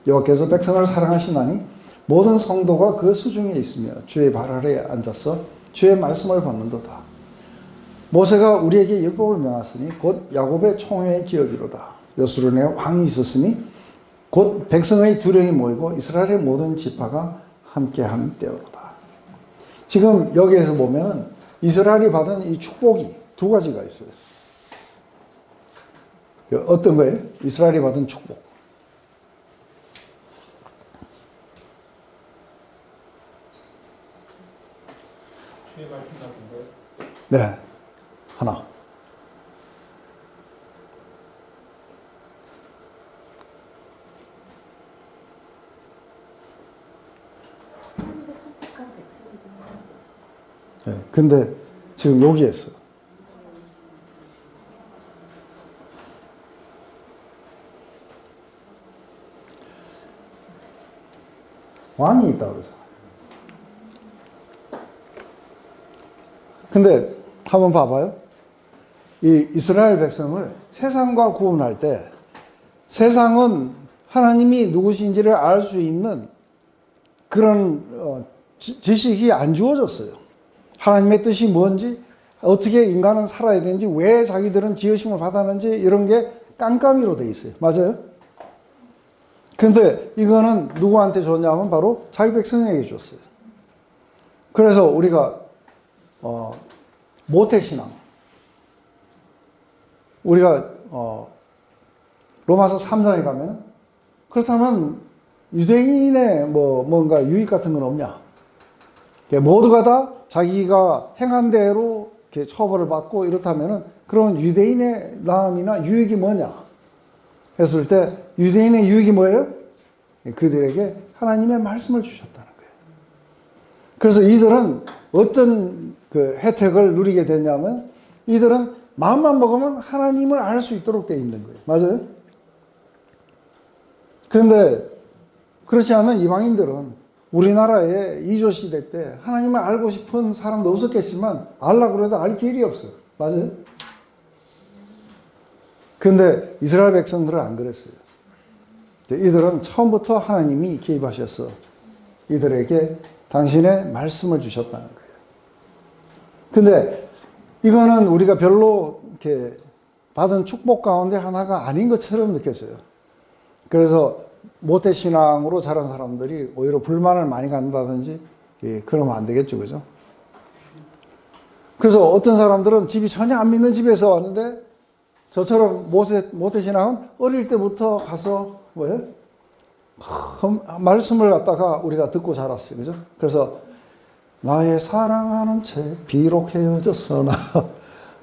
여호와께서 백성을 사랑하시나니 모든 성도가 그 수중에 있으며 주의 발 아래에 앉아서 주의 말씀을 받는도다. 모세가 우리에게 율법을 명하시니 곧 야곱의 총회의 기업이로다. 여수론에 왕이 있었으니 곧 백성의 두령이 모이고 이스라엘의 모든 지파가 함께한 때로다. 지금 여기에서 보면 이스라엘이 받은 이 축복이 두 가지가 있어요. 어떤 거예요? 이스라엘이 받은 축복. 주의 말씀 같은 거요? 네, 하나. 네, 근데 지금 여기에서 왕이 있다고 그러죠. 근데 한번 봐봐요. 이 이스라엘 백성을 세상과 구분할 때 세상은 하나님이 누구신지를 알 수 있는 그런 지식이 안 주어졌어요. 하나님의 뜻이 뭔지, 어떻게 인간은 살아야 되는지, 왜 자기들은 지으심을 받았는지 이런 게 깜깜이로 돼 있어요. 맞아요? 근데 이거는 누구한테 줬냐면 바로 자기 백성에게 줬어요. 그래서 우리가 모태신앙, 우리가 로마서 3장에 가면 그렇다면 유대인의 뭔가 유익 같은 건 없냐? 모두가 다 자기가 행한 대로 이렇게 처벌을 받고 이렇다면은 그런 유대인의 나음이나 유익이 뭐냐? 했을 때 유대인의 유익이 뭐예요? 그들에게 하나님의 말씀을 주셨다는 거예요. 그래서 이들은 어떤 그 혜택을 누리게 됐냐면 이들은 마음만 먹으면 하나님을 알 수 있도록 되어 있는 거예요. 맞아요? 그런데 그렇지 않은 이방인들은 우리나라에 이조 시대 때 하나님을 알고 싶은 사람도 없었겠지만 알라고 해도 알 길이 없어요. 맞아요? 근데 이스라엘 백성들은 안 그랬어요. 이들은 처음부터 하나님이 개입하셔서 이들에게 당신의 말씀을 주셨다는 거예요. 근데 이거는 우리가 별로 이렇게 받은 축복 가운데 하나가 아닌 것처럼 느꼈어요. 그래서 모태신앙으로 자란 사람들이 오히려 불만을 많이 갖는다든지 그러면 안 되겠죠. 그죠? 그래서 어떤 사람들은 집이 전혀 안 믿는 집에서 왔는데 저처럼 모태신앙은 어릴 때부터 가서 뭐예요? 말씀을 갖다가 우리가 듣고 자랐어요. 그죠? 그래서 나의 사랑하는 채 비록 헤어졌으나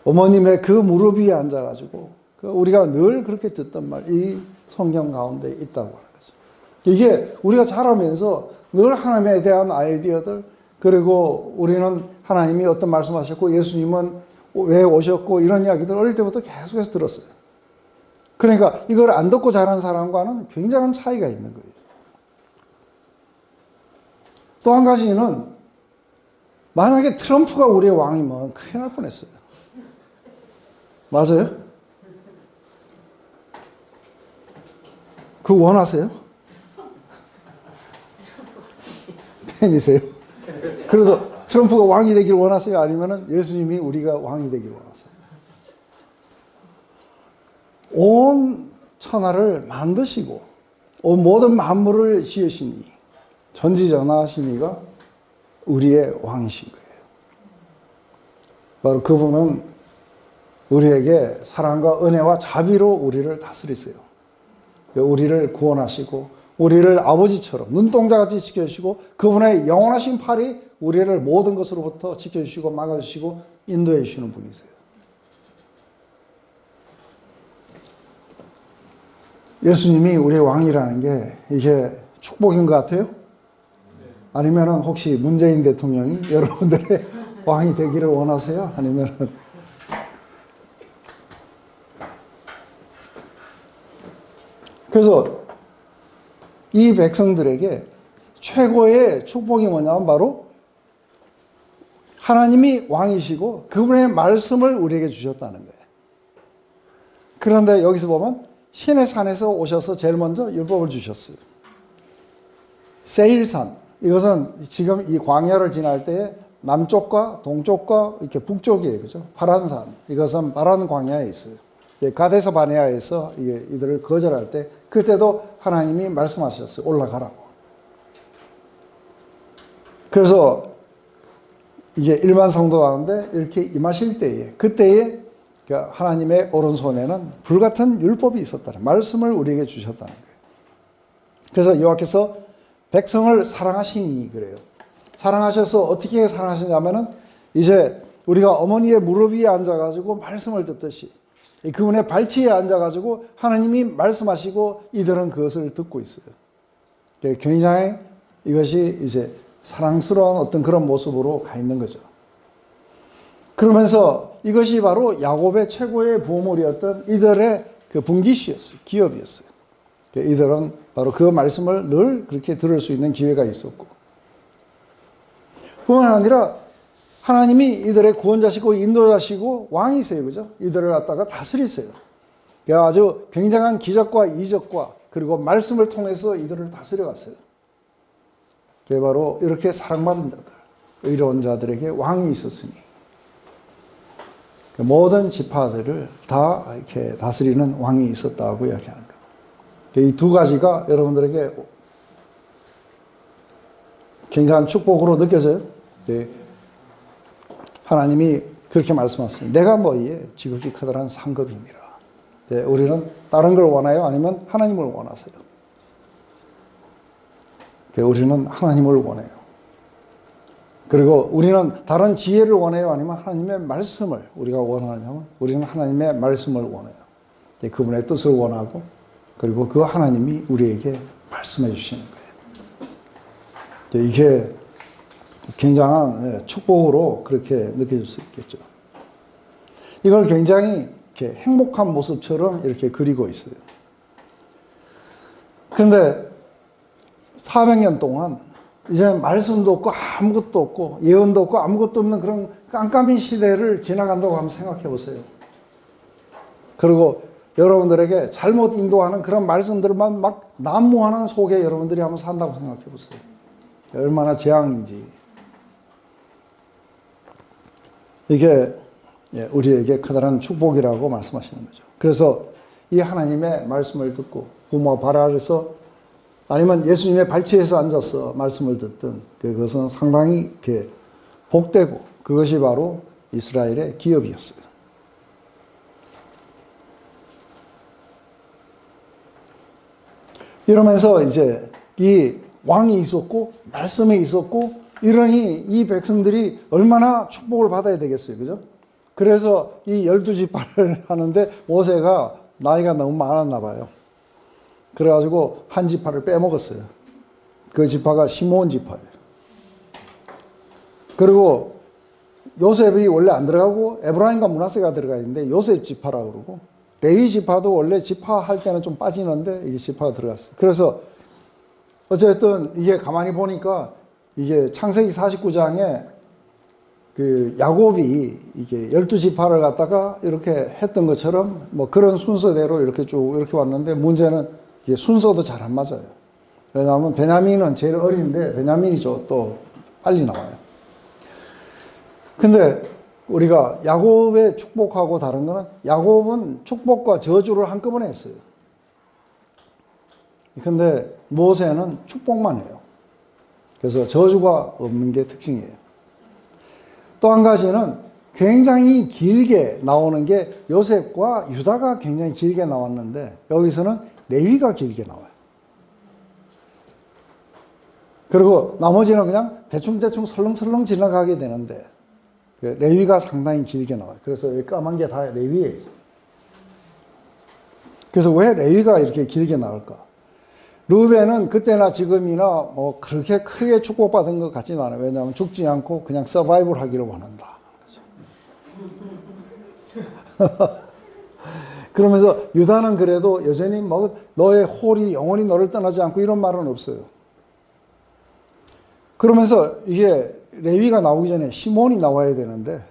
어머님의 그 무릎 위에 앉아가지고 우리가 늘 그렇게 듣던 말, 이 성경 가운데 있다고 하는 거죠. 이게 우리가 자라면서 늘 하나님에 대한 아이디어들, 그리고 우리는 하나님이 어떤 말씀하셨고 예수님은 왜 오셨고 이런 이야기들 어릴 때부터 계속해서 들었어요. 그러니까 이걸 안 듣고 자란 사람과는 굉장한 차이가 있는 거예요. 또 한 가지는 만약에 트럼프가 우리의 왕이면 큰일 날 뻔했어요. 맞아요? 그거 원하세요? 팬이세요? 그래서 트럼프가 왕이 되길 원하세요? 아니면 예수님이 우리가 왕이 되길 원하세요? 온 천하를 만드시고 온 모든 만물을 지으시니 전지전능하신 이가 우리의 왕이신 거예요. 바로 그분은 우리에게 사랑과 은혜와 자비로 우리를 다스리세요. 우리를 구원하시고 우리를 아버지처럼 눈동자같이 지켜주시고 그분의 영원하신 팔이 우리를 모든 것으로부터 지켜주시고 막아주시고 인도해 주시는 분이세요. 예수님이 우리의 왕이라는 게 이게 축복인 것 같아요? 아니면 혹시 문재인 대통령이 여러분들의 왕이 되기를 원하세요? 아니면 그래서 이 백성들에게 최고의 축복이 뭐냐면 바로 하나님이 왕이시고 그분의 말씀을 우리에게 주셨다는 거예요. 그런데 여기서 보면 신의 산에서 오셔서 제일 먼저 율법을 주셨어요. 세일산, 이것은 지금 이 광야를 지날 때 남쪽과 동쪽과 이렇게 북쪽이에요. 그죠? 파란산. 이것은 파란 광야에 있어요. 가데스 바네아에서 이들을 거절할 때, 그때도 하나님이 말씀하셨어요. 올라가라고. 그래서 이게 일반 성도 가운데 이렇게 임하실 때에, 그때에 하나님의 오른손에는 불같은 율법이 있었다는, 말씀을 우리에게 주셨다는 거예요. 그래서 여호와께서 백성을 사랑하시니 그래요. 사랑하셔서 어떻게 사랑하시냐면은, 이제 우리가 어머니의 무릎 위에 앉아가지고 말씀을 듣듯이 그분의 발치에 앉아가지고 하나님이 말씀하시고 이들은 그것을 듣고 있어요. 굉장히 이것이 이제 사랑스러운 어떤 그런 모습으로 가 있는 거죠. 그러면서 이것이 바로 야곱의 최고의 보물이었던 이들의 그 분기시였어요. 기업이었어요. 이들은 바로 그 말씀을 늘 그렇게 들을 수 있는 기회가 있었고, 뿐만 아니라 하나님이 이들의 구원자시고 인도자시고 왕이세요. 그죠? 이들을 갖다가 다스리세요. 아주 굉장한 기적과 이적과 그리고 말씀을 통해서 이들을 다스려 갔어요. 그게 바로 이렇게 사랑받은 자들, 의로운 자들에게 왕이 있었으니 모든 지파들을 다 이렇게 다스리는 왕이 있었다고 이야기하는 거예요. 이 두 가지가 여러분들에게 굉장한 축복으로 느껴져요. 네. 하나님이 그렇게 말씀하셨습니다. 내가 너희의 지극히 커다란 상급이니라. 네, 우리는 다른 걸 원해요? 아니면 하나님을 원하세요? 네, 우리는 하나님을 원해요. 그리고 우리는 다른 지혜를 원해요? 아니면 하나님의 말씀을 우리가 원하냐면 우리는 하나님의 말씀을 원해요. 네, 그분의 뜻을 원하고, 그리고 그 하나님이 우리에게 말씀해 주시는 거예요. 네, 이게 굉장한 축복으로 그렇게 느껴질 수 있겠죠. 이걸 굉장히 이렇게 행복한 모습처럼 이렇게 그리고 있어요. 그런데 400년 동안 이제 말씀도 없고 아무것도 없고 예언도 없고 아무것도 없는 그런 깜깜이 시대를 지나간다고 한번 생각해 보세요. 그리고 여러분들에게 잘못 인도하는 그런 말씀들만 막 난무하는 속에 여러분들이 한번 산다고 생각해 보세요. 얼마나 재앙인지. 이게 우리에게 커다란 축복이라고 말씀하시는 거죠. 그래서 이 하나님의 말씀을 듣고 부모와 발 아래서 아니면 예수님의 발치에서 앉아서 말씀을 듣든 그것은 상당히 이렇게 복되고, 그것이 바로 이스라엘의 기업이었어요. 이러면서 이제 이 왕이 있었고 말씀이 있었고 이러니 이 백성들이 얼마나 축복을 받아야 되겠어요. 그죠? 그래서 이 12지파를 하는데 모세가 나이가 너무 많았나 봐요. 그래가지고 한 지파를 빼먹었어요. 그 지파가 시므온 지파예요. 그리고 요셉이 원래 안 들어가고 에브라임과 므낫세가 들어가 있는데 요셉 지파라고 그러고, 레위 지파도 원래 지파 할 때는 좀 빠지는데 이게 지파가 들어갔어요. 그래서 어쨌든 이게 가만히 보니까 이게 창세기 49장에 그 야곱이 이게 12지파를 갖다가 이렇게 했던 것처럼 뭐 그런 순서대로 이렇게 쭉 이렇게 왔는데, 문제는 이게 순서도 잘 안 맞아요. 왜냐하면 베냐민은 제일 어린데 베냐민이 또 빨리 나와요. 근데 우리가 야곱의 축복하고 다른 거는, 야곱은 축복과 저주를 한꺼번에 했어요. 근데 모세는 축복만 해요. 그래서 저주가 없는 게 특징이에요. 또 한 가지는 굉장히 길게 나오는 게 요셉과 유다가 굉장히 길게 나왔는데 여기서는 레위가 길게 나와요. 그리고 나머지는 그냥 대충대충 설렁설렁 지나가게 되는데 레위가 상당히 길게 나와요. 그래서 여기 까만 게 다 레위예요. 그래서 왜 레위가 이렇게 길게 나올까? 르벤은 그때나 지금이나 뭐 그렇게 크게 축복받은 것 같지는 않아요. 왜냐하면 죽지 않고 그냥 서바이벌 하기를 원한다. 그러면서 유다는 그래도 여전히 뭐 너의 홀이 영원히 너를 떠나지 않고 이런 말은 없어요. 그러면서 이게 레위가 나오기 전에 시몬이 나와야 되는데,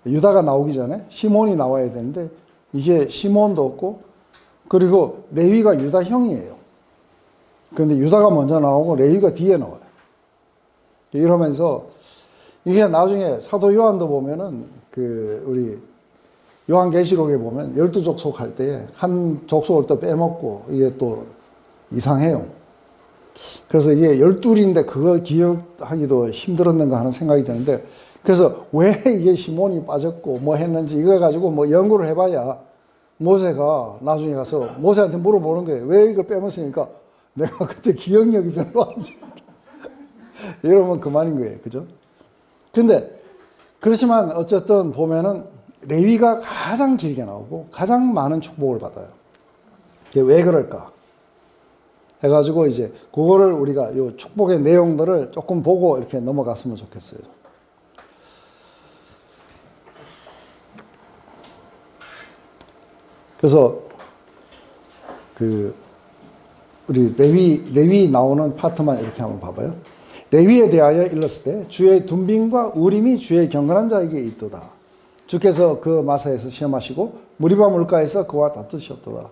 유다가 나오기 전에 시몬이 나와야 되는데 이게 시몬도 없고, 그리고 레위가 유다 형이에요. 그런데 유다가 먼저 나오고 레위가 뒤에 나와요. 이러면서 이게 나중에 사도 요한도 보면은 우리 요한계시록에 보면 12족속 할 때에 한 족속을 또 빼먹고 이게 또 이상해요. 그래서 이게 12인데 그걸 기억하기도 힘들었는가 하는 생각이 드는데, 그래서 왜 이게 시몬이 빠졌고 뭐 했는지 이거 가지고 뭐 연구를 해봐야 모세가 나중에 가서 모세한테 물어보는 거예요. 왜 이걸 빼먹었으니까 내가 그때 기억력이 별로 안 좋다. 이러면 그만인 거예요. 그죠? 근데 그렇지만 어쨌든 보면은 레위가 가장 길게 나오고 가장 많은 축복을 받아요. 왜 그럴까? 해가지고 이제 그거를 우리가 요 축복의 내용들을 조금 보고 이렇게 넘어갔으면 좋겠어요. 그래서 우리 레위 나오는 파트만 이렇게 한번 봐봐요. 레위에 대하여 일렀을 때 주의 둔빈과 우림이 주의 경건한 자에게 있도다. 주께서 그 마사에서 시험하시고 무리바 물가에서 그와 다투셨도다.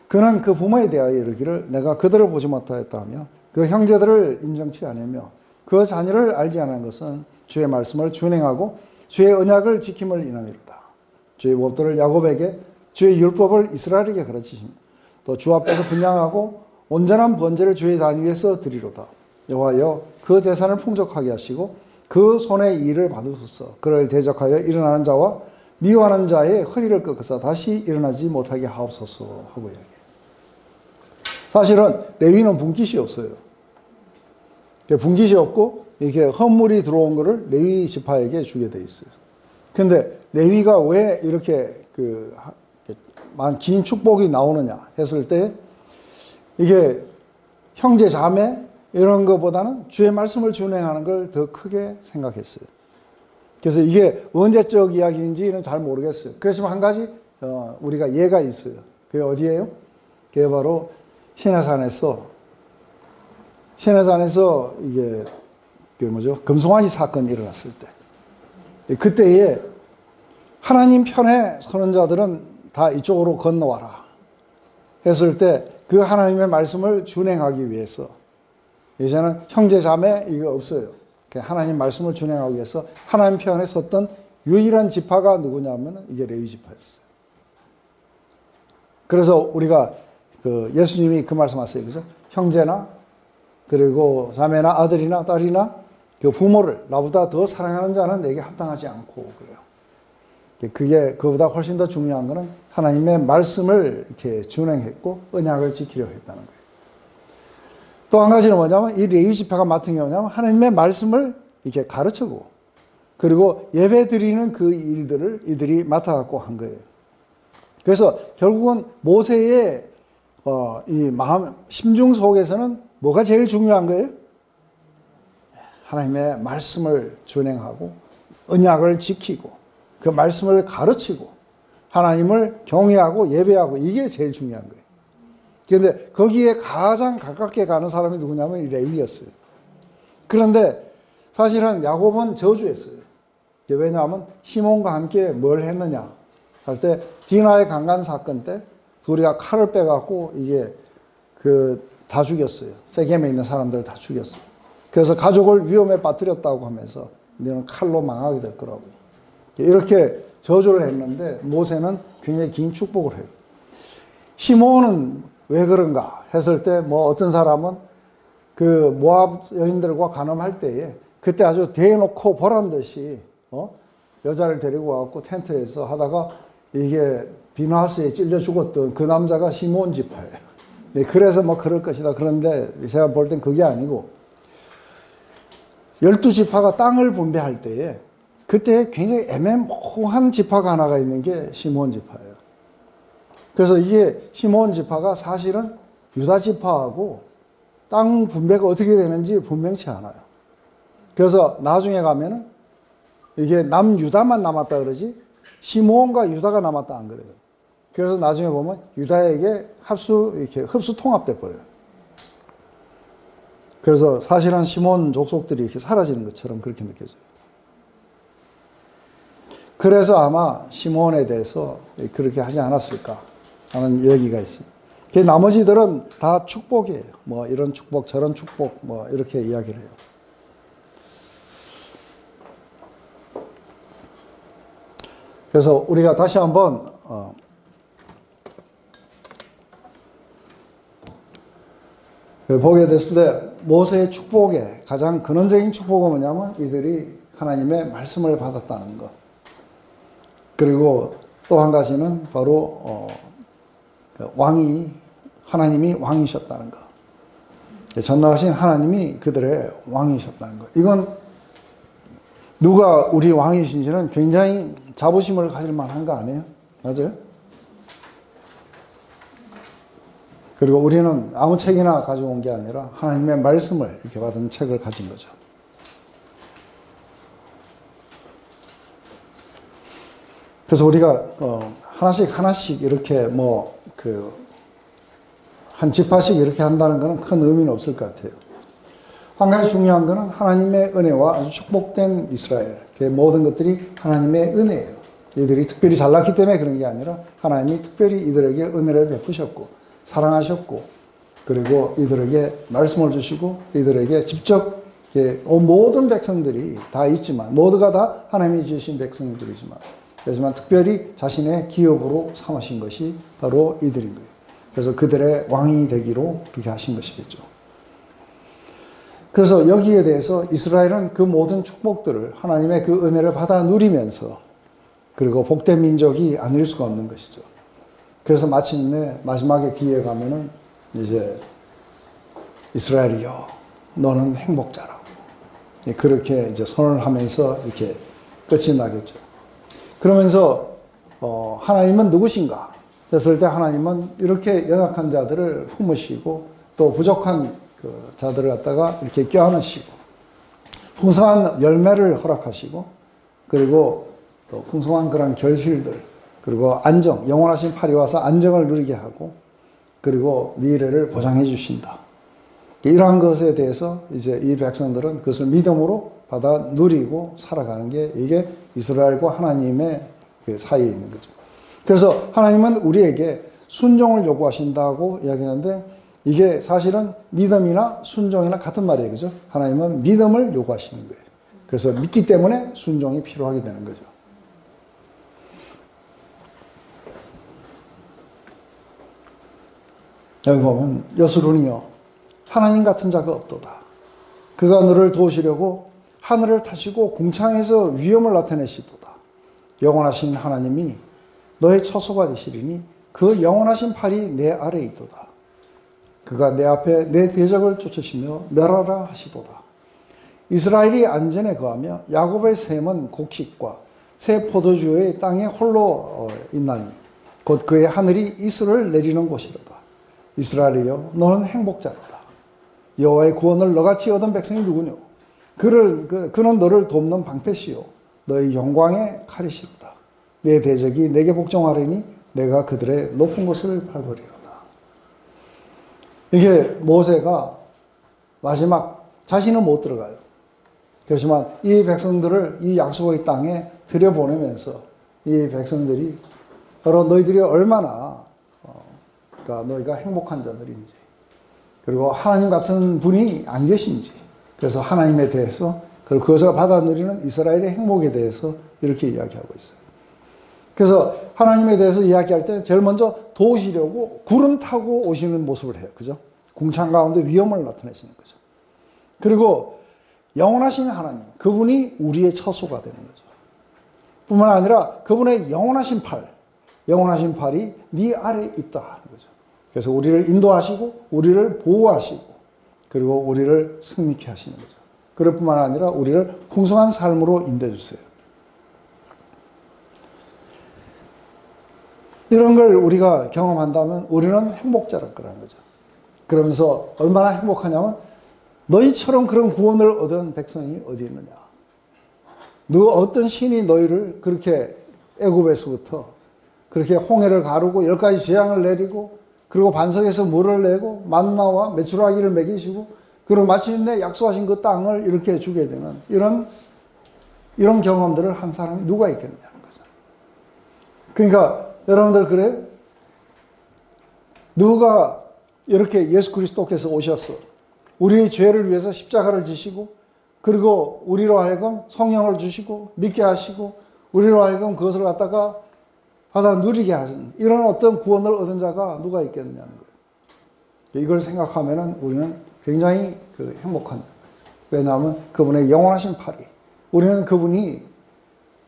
그는 그 부모에 대하여 이르기를 내가 그들을 보지 못하였다며 그 형제들을 인정치 않으며 그 자녀를 알지 않은 것은 주의 말씀을 준행하고 주의 언약을 지킴을 인함이로다. 주의 법도를 야곱에게 주의 율법을 이스라엘에게 가르치시며 또 주 앞에서 분양하고 온전한 번제를 주의 단 위에서 드리로다. 여호와여 그 재산을 풍족하게 하시고 그 손의 일을 받으소서. 그를 대적하여 일어나는 자와 미워하는 자의 허리를 꺾으사 다시 일어나지 못하게 하옵소서 하고 이야기해요. 사실은 레위는 분깃이 없어요. 분깃이 없고 이렇게 헌물이 들어온 거를 레위 지파에게 주게 돼 있어요. 근데 레위가 왜 이렇게 긴 축복이 나오느냐 했을 때 이게 형제 자매 이런 것보다는 주의 말씀을 준행하는 걸 더 크게 생각했어요. 그래서 이게 언제적 이야기인지는 잘 모르겠어요. 그렇지만 한 가지 우리가 예가 있어요. 그게 어디예요? 그게 바로 시내산에서 이게 금송아지 사건이 일어났을 때, 그때에 하나님 편에 서는 자들은 다 이쪽으로 건너와라 했을 때 그 하나님의 말씀을 준행하기 위해서, 이제는 형제 자매 이거 없어요. 하나님 말씀을 준행하기 위해서 하나님 편에 섰던 유일한 지파가 누구냐면 이게 레위 지파였어요. 그래서 우리가 예수님이 그 말씀하세요. 그죠? 형제나 그리고 자매나 아들이나 딸이나 그 부모를 나보다 더 사랑하는 자는 내게 합당하지 않고 그래요. 그게 그보다 훨씬 더 중요한 것은 하나님의 말씀을 이렇게 준행했고 언약을 지키려 했다는 거예요. 또 한 가지는 뭐냐면 이 레위 지파가 맡은 게 뭐냐면 하나님의 말씀을 이렇게 가르치고 그리고 예배 드리는 그 일들을 이들이 맡아갖고 한 거예요. 그래서 결국은 모세의 이 마음, 심중 속에서는 뭐가 제일 중요한 거예요? 하나님의 말씀을 준행하고 언약을 지키고 그 말씀을 가르치고 하나님을 경외하고 예배하고 이게 제일 중요한 거예요. 그런데 거기에 가장 가깝게 가는 사람이 누구냐면 이 레위였어요. 그런데 사실은 야곱은 저주했어요. 왜냐하면 시몬과 함께 뭘 했느냐 할 때 디나의 강간 사건 때 둘이가 칼을 빼갖고 이게 다 죽였어요. 세겜에 있는 사람들 다 죽였어요. 그래서 가족을 위험에 빠뜨렸다고 하면서 너는 칼로 망하게 될 거라고 이렇게 저주를 했는데 모세는 굉장히 긴 축복을 해요. 시몬은 왜 그런가 했을 때 어떤 사람은 그 모압 여인들과 간음할 때에 그때 아주 대놓고 보란 듯이 여자를 데리고 와갖고 텐트에서 하다가 이게 비나스에 찔려 죽었던 그 남자가 시몬 지파예요. 그래서 그럴 것이다. 그런데 제가 볼 땐 그게 아니고 12지파가 땅을 분배할 때에 그때 굉장히 애매모호한 지파가 하나가 있는 게 시몬 지파예요. 그래서 이게 시몬 지파가 사실은 유다 지파하고 땅 분배가 어떻게 되는지 분명치 않아요. 그래서 나중에 가면은 이게 남유다만 남았다 그러지 시몬과 유다가 남았다 안 그래요. 그래서 나중에 보면 유다에게 이렇게 흡수 통합돼 버려요. 그래서 사실은 시몬 족속들이 이렇게 사라지는 것처럼 그렇게 느껴져요. 그래서 아마 시몬에 대해서 그렇게 하지 않았을까 하는 얘기가 있습니다. 나머지들은 다 축복이에요. 이런 축복, 저런 축복, 이렇게 이야기를 해요. 그래서 우리가 다시 한번 보게 됐을 때 모세의 축복의 가장 근원적인 축복은 뭐냐면 이들이 하나님의 말씀을 받았다는 것. 그리고 또 한 가지는 바로 하나님이 왕이셨다는 것. 전능하신 하나님이 그들의 왕이셨다는 것. 이건 누가 우리 왕이신지는 굉장히 자부심을 가질 만한 거 아니에요? 맞아요? 그리고 우리는 아무 책이나 가져온 게 아니라 하나님의 말씀을 이렇게 받은 책을 가진 거죠. 그래서 우리가 하나씩 이렇게 한 지파씩 이렇게 한다는 것은 큰 의미는 없을 것 같아요. 한 가지 중요한 것은 하나님의 은혜와 아주 축복된 이스라엘. 그 모든 것들이 하나님의 은혜예요. 이들이 특별히 잘났기 때문에 그런 게 아니라 하나님이 특별히 이들에게 은혜를 베푸셨고 사랑하셨고 그리고 이들에게 말씀을 주시고 이들에게 직접 모든 백성들이 다 있지만 모두가 다 하나님이 지으신 백성들이지만 그렇지만 특별히 자신의 기업으로 삼으신 것이 바로 이들인 거예요. 그래서 그들의 왕이 되기로 그렇게 하신 것이겠죠. 그래서 여기에 대해서 이스라엘은 그 모든 축복들을 하나님의 그 은혜를 받아 누리면서 그리고 복된 민족이 아닐 수가 없는 것이죠. 그래서 마침내 마지막에 뒤에 가면은 이제 이스라엘이여 너는 행복자라고 그렇게 이제 선언을 하면서 이렇게 끝이 나겠죠. 그러면서 하나님은 누구신가? 됐을 때 하나님은 이렇게 연약한 자들을 품으시고 또 부족한 그 자들을 갖다가 이렇게 껴안으시고 풍성한 열매를 허락하시고 그리고 또 풍성한 그런 결실들 그리고 안정, 영원하신 팔이 와서 안정을 누리게 하고 그리고 미래를 보장해 주신다. 이러한 것에 대해서 이제 이 백성들은 그것을 믿음으로 받아 누리고 살아가는 게 이게 이스라엘과 하나님의 그 사이에 있는 거죠. 그래서 하나님은 우리에게 순종을 요구하신다고 이야기하는데 이게 사실은 믿음이나 순종이나 같은 말이에요. 그죠? 하나님은 믿음을 요구하시는 거예요. 그래서 믿기 때문에 순종이 필요하게 되는 거죠. 여기 보면 여수론이여 하나님 같은 자가 없도다. 그가 너를 도우시려고 하늘을 타시고 궁창에서 위엄을 나타내시도다. 영원하신 하나님이 너의 처소가 되시리니 그 영원하신 팔이 내 아래에 있도다. 그가 내 앞에 내 대적을 쫓으시며 멸하라 하시도다. 이스라엘이 안전에 거하며 야곱의 샘은 곡식과 새 포도주의 땅에 홀로 있나니 곧 그의 하늘이 이슬을 내리는 곳이로다. 이스라엘이여 너는 행복자로다. 여호와의 구원을 너같이 얻은 백성이 누구뇨? 그는 너를 돕는 방패시요 너의 영광의 칼이시로다. 내 대적이 내게 복종하리니 내가 그들의 높은 곳을 밟으리로다. 이게 모세가 마지막 자신은 못 들어가요. 그렇지만 이 백성들을 이 약속의 땅에 들여보내면서 이 백성들이 바로 너희들이 얼마나 그러니까 너희가 행복한 자들인지 그리고 하나님 같은 분이 안 계신지 그래서 하나님에 대해서 그리고 그것을 받아 누리는 이스라엘의 행복에 대해서 이렇게 이야기하고 있어요. 그래서 하나님에 대해서 이야기할 때 제일 먼저 도우시려고 구름 타고 오시는 모습을 해요. 그죠? 궁창 가운데 위엄을 나타내시는 거죠. 그리고 영원하신 하나님, 그분이 우리의 처소가 되는 거죠. 뿐만 아니라 그분의 영원하신 팔이 네 아래에 있다 하는 거죠. 그래서 우리를 인도하시고 우리를 보호하시고 그리고 우리를 승리케 하시는 거죠. 그럴 뿐만 아니라 우리를 풍성한 삶으로 인도해 주세요. 이런 걸 우리가 경험한다면 우리는 행복자일 거라는 거죠. 그러면서 얼마나 행복하냐면 너희처럼 그런 구원을 얻은 백성이 어디 있느냐. 어떤 신이 너희를 그렇게 애굽에서부터 그렇게 홍해를 가르고 10가지 재앙을 내리고 그리고 반석에서 물을 내고 만나와 메추라기를 먹이시고 그리고 마침내 약속하신 그 땅을 이렇게 주게 되는 이런 경험들을 한 사람이 누가 있겠냐는 거죠. 그러니까 여러분들 그래요? 누가 이렇게 예수 그리스도께서 오셔서 우리의 죄를 위해서 십자가를 지시고 그리고 우리로 하여금 성령을 주시고 믿게 하시고 우리로 하여금 그것을 갖다가 받아 누리게 하는 이런 어떤 구원을 얻은 자가 누가 있겠느냐는 거예요. 이걸 생각하면은 우리는 굉장히 행복한. 왜냐하면 그분의 영원하신 팔이, 우리는 그분이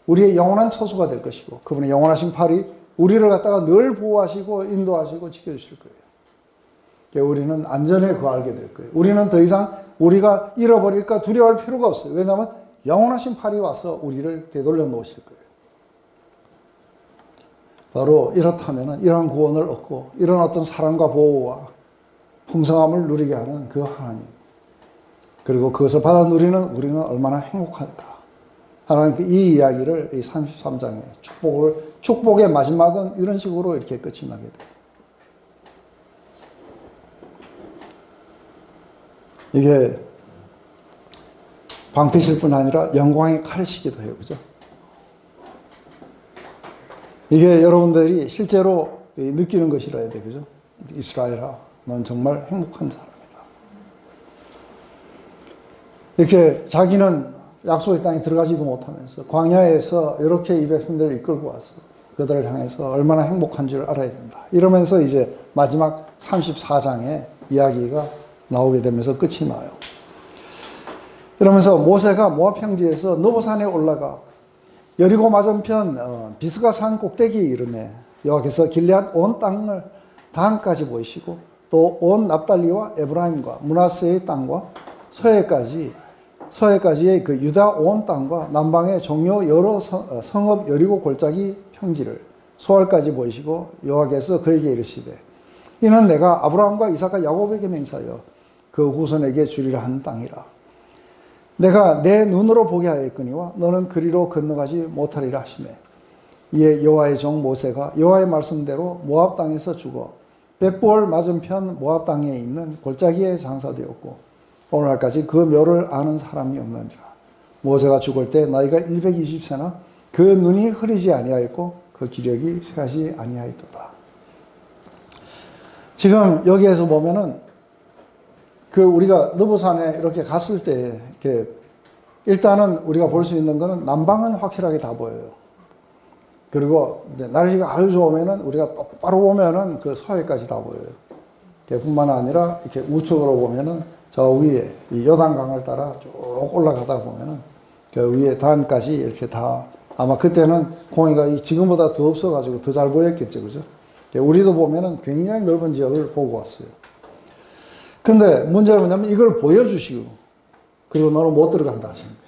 우리의 영원한 처소가 될 것이고, 그분의 영원하신 팔이 우리를 갖다가 늘 보호하시고 인도하시고 지켜주실 거예요. 그러니까 우리는 안전에 거하게 될 거예요. 우리는 더 이상 우리가 잃어버릴까 두려워할 필요가 없어요. 왜냐하면 영원하신 팔이 와서 우리를 되돌려 놓으실 거예요. 바로 이렇다면 이러한 구원을 얻고 이런 어떤 사랑과 보호와 풍성함을 누리게 하는 그 하나님, 그리고 그것을 받아 누리는 우리는 얼마나 행복할까. 하나님 이 이야기를 이 33장의 축복의 마지막은 이런 식으로 이렇게 끝이 나게 돼요. 이게 방패실 뿐 아니라 영광의 칼이시기도 해요. 그죠? 이게 여러분들이 실제로 느끼는 것이라 해야 돼. 그죠? 이스라엘아, 넌 정말 행복한 사람이다. 이렇게 자기는 약속의 땅에 들어가지도 못하면서 광야에서 이렇게 이 백성들을 이끌고 와서 그들을 향해서 얼마나 행복한 줄 알아야 된다. 이러면서 이제 마지막 34장의 이야기가 나오게 되면서 끝이 나요. 이러면서 모세가 모압 평지에서 느보산에 올라가 여리고 맞은편 비스가 산 꼭대기에 이르매 여호와께서 길앗 온 땅을 단까지 보이시고 또 온 납달리와 에브라임과 므낫세의 땅과 서해까지의 그 유다 온 땅과 남방의 종료 여러 성읍 여리고 골짜기 평지를 소알까지 보이시고 여호와께서 그에게 이르시되 이는 내가 아브라함과 이삭과 야곱에게 맹세하여 그 후손에게 주리라 한 땅이라. 내가 내 눈으로 보게 하였거니와 너는 그리로 건너가지 못하리라 하시매 이에 여호와의 종 모세가 여호와의 말씀대로 모압 땅에서 죽어 벳부얼 맞은편 모압 땅에 있는 골짜기에 장사되었고 오늘날까지 그 묘를 아는 사람이 없느니라. 모세가 죽을 때 나이가 120세나 그 눈이 흐리지 아니하였고 그 기력이 쇠하지 아니하였도다. 지금 여기에서 보면은 우리가 느보산에 이렇게 갔을 때 이렇게 일단은 우리가 볼 수 있는 거는 남방은 확실하게 다 보여요. 그리고 날씨가 아주 좋으면은 우리가 똑바로 보면은 그 서해까지 다 보여요. 뿐만 아니라 이렇게 우측으로 보면은 저 위에 이 요단강을 따라 쭉 올라가다 보면은 그 위에 단까지 이렇게 다 아마 그때는 공기가 지금보다 더 없어가지고 더 잘 보였겠죠, 그죠? 우리도 보면은 굉장히 넓은 지역을 보고 왔어요. 근데 문제는 뭐냐면 이걸 보여주시고 그리고 너는 못 들어간다 하시는 거예요.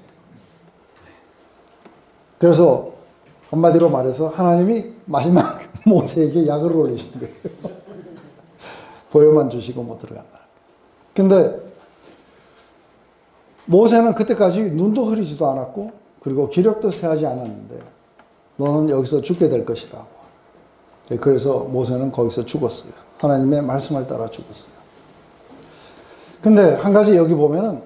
그래서 한마디로 말해서 하나님이 마지막 모세에게 약을 올리신 거예요. 보여만 주시고 못 들어간다. 근데 모세는 그때까지 눈도 흐리지도 않았고 그리고 기력도 쇠하지 않았는데 너는 여기서 죽게 될 것이라고. 그래서 모세는 거기서 죽었어요. 하나님의 말씀을 따라 죽었어요. 근데 한 가지 여기 보면은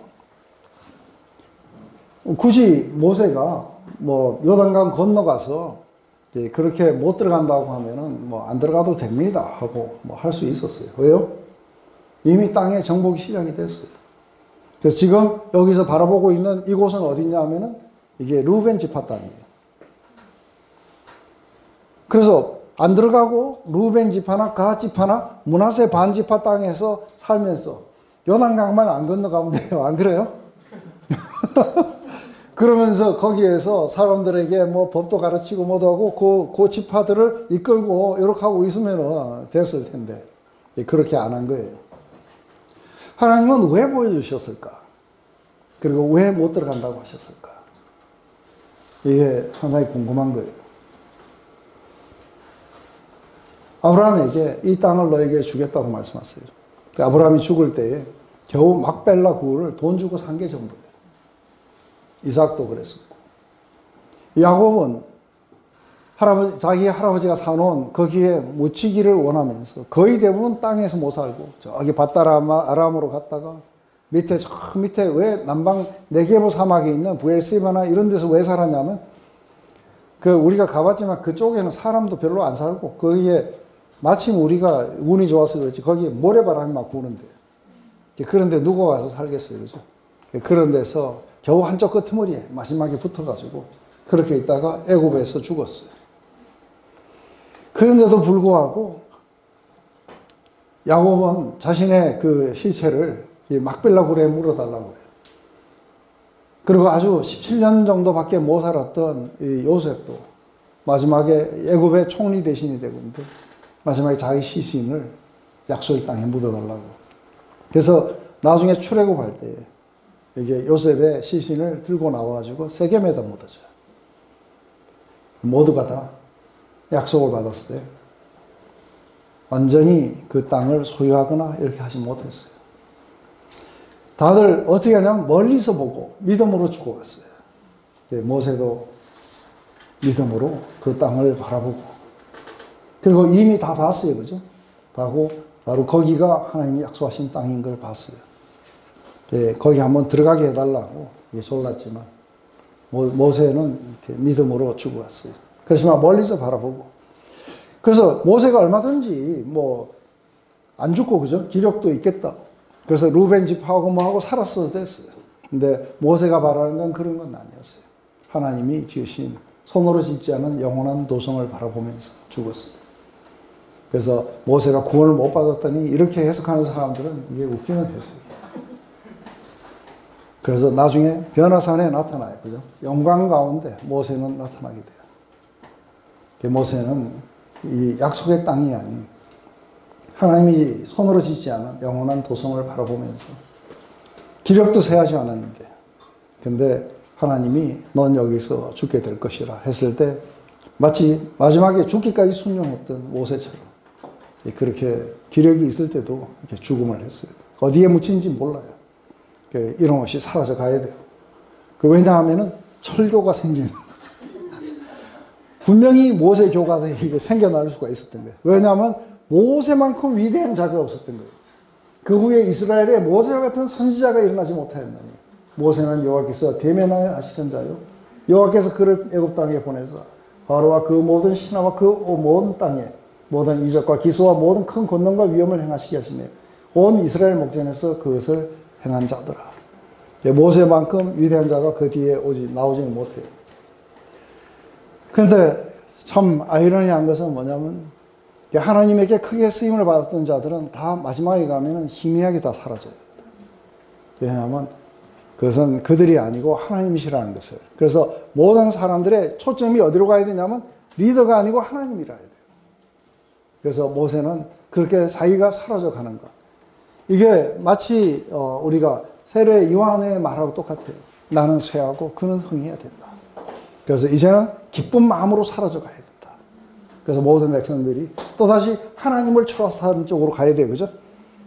굳이 모세가 뭐 요단강 건너가서 그렇게 못 들어간다고 하면은 뭐 안 들어가도 됩니다 하고 뭐 할 수 있었어요. 왜요? 이미 땅의 정복이 시작이 됐어요. 그래서 지금 여기서 바라보고 있는 이곳은 어디냐 하면은 이게 루벤 지파 땅이에요. 그래서 안 들어가고 루벤 지파나 갓 지파나 므낫세 반 지파 땅에서 살면서 요단강만 안 건너가면 돼요. 안 그래요? 그러면서 거기에서 사람들에게 뭐 법도 가르치고 뭐도 하고 그 지파들을 이끌고 이렇게 하고 있으면 됐을 텐데 그렇게 안 한 거예요. 하나님은 왜 보여주셨을까? 그리고 왜 못 들어간다고 하셨을까? 이게 상당히 궁금한 거예요. 아브라함에게 이 땅을 너에게 주겠다고 말씀하세요. 아브라함이 죽을 때에 겨우 막벨라 구를 돈 주고 산 게 정도예요. 이삭도 그랬었고. 야곱은 자기 할아버지가 사놓은 거기에 묻히기를 원하면서 거의 대부분 땅에서 못 살고 저기 밧다람으로 갔다가 저 밑에 왜 남방 네게부 사막에 있는 부엘세바나 이런 데서 왜 살았냐면 우리가 가봤지만 그쪽에는 사람도 별로 안 살고 거기에 마침 우리가 운이 좋아서 그렇지 거기에 모래바람이 막 부는데 그런데 누가 와서 살겠어요, 그죠? 그런 데서 겨우 한쪽 끄트머리에 마지막에 붙어가지고 그렇게 있다가 애굽에서 죽었어요. 그런데도 불구하고 야곱은 자신의 그 시체를 이 막벨라 굴에 물어달라고 그래요. 그리고 아주 17년 정도밖에 못 살았던 이 요셉도 마지막에 애굽의 총리 대신이 되고 있는데 마지막에 자기 시신을 약속의 땅에 묻어달라고. 그래서 나중에 출애굽할 때 이게 요셉의 시신을 들고 나와가지고 세겜에다 묻어줘요. 모두가 다 약속을 받았을 때 완전히 그 땅을 소유하거나 이렇게 하지 못했어요. 다들 어떻게 하냐면 멀리서 보고 믿음으로 죽어갔어요. 모세도 믿음으로 그 땅을 바라보고, 그리고 이미 다 봤어요. 그죠? 보고 바로 거기가 하나님이 약속하신 땅인 걸 봤어요. 거기 한번 들어가게 해달라고 졸랐지만 모세는 믿음으로 죽어갔어요. 그렇지만 멀리서 바라보고, 그래서 모세가 얼마든지 뭐 안 죽고, 그죠? 기력도 있겠다. 그래서 루벤 집하고 뭐하고 살았어도 됐어요. 근데 모세가 바라는 건 그런 건 아니었어요. 하나님이 지으신 손으로 짓지 않은 영원한 도성을 바라보면서 죽었어요. 그래서 모세가 구원을 못 받았더니 이렇게 해석하는 사람들은 이게 웃기는 해석이에요. 그래서 나중에 변화산에 나타나요. 그죠? 영광 가운데 모세는 나타나게 돼요. 모세는 이 약속의 땅이 아닌 하나님이 손으로 짓지 않은 영원한 도성을 바라보면서 기력도 세하지 않았는데, 근데 하나님이 넌 여기서 죽게 될 것이라 했을 때 마치 마지막에 죽기까지 순종했던 모세처럼 그렇게 기력이 있을 때도 이렇게 죽음을 했어요. 어디에 묻힌지 몰라요. 이름없이 사라져 가야 돼요. 왜냐하면 철교가 생기는 분명히 모세교가 이게 생겨날 수가 있었던 거예요. 왜냐하면 모세만큼 위대한 자가 없었던 거예요. 그 후에 이스라엘에 모세와 같은 선지자가 일어나지 못하였나니 모세는 여호와께서 대면하시던 자요, 여호와께서 그를 애굽 땅에 보내서 바로와 그 모든 신하와 그 모든 땅에 모든 이적과 기수와 모든 큰 권능과 위엄을 행하시게 하시며 온 이스라엘 목전에서 그것을 행한 자더라. 모세만큼 위대한 자가 그 뒤에 나오지는 못해요. 그런데 참 아이러니한 것은 뭐냐면 하나님에게 크게 쓰임을 받았던 자들은 다 마지막에 가면은 희미하게 다 사라져요. 왜냐하면 그것은 그들이 아니고 하나님이시라는 것을. 그래서 모든 사람들의 초점이 어디로 가야 되냐면 리더가 아니고 하나님이라 해야 돼요. 그래서 모세는 그렇게 자기가 사라져 가는 것. 이게 마치 우리가 세례 요한의 말하고 똑같아요. 나는 쇠하고 그는 흥해야 된다. 그래서 이제는 기쁜 마음으로 사라져 가야 된다. 그래서 모든 백성들이 또다시 하나님을 트러스트하는 쪽으로 가야 돼요. 그죠?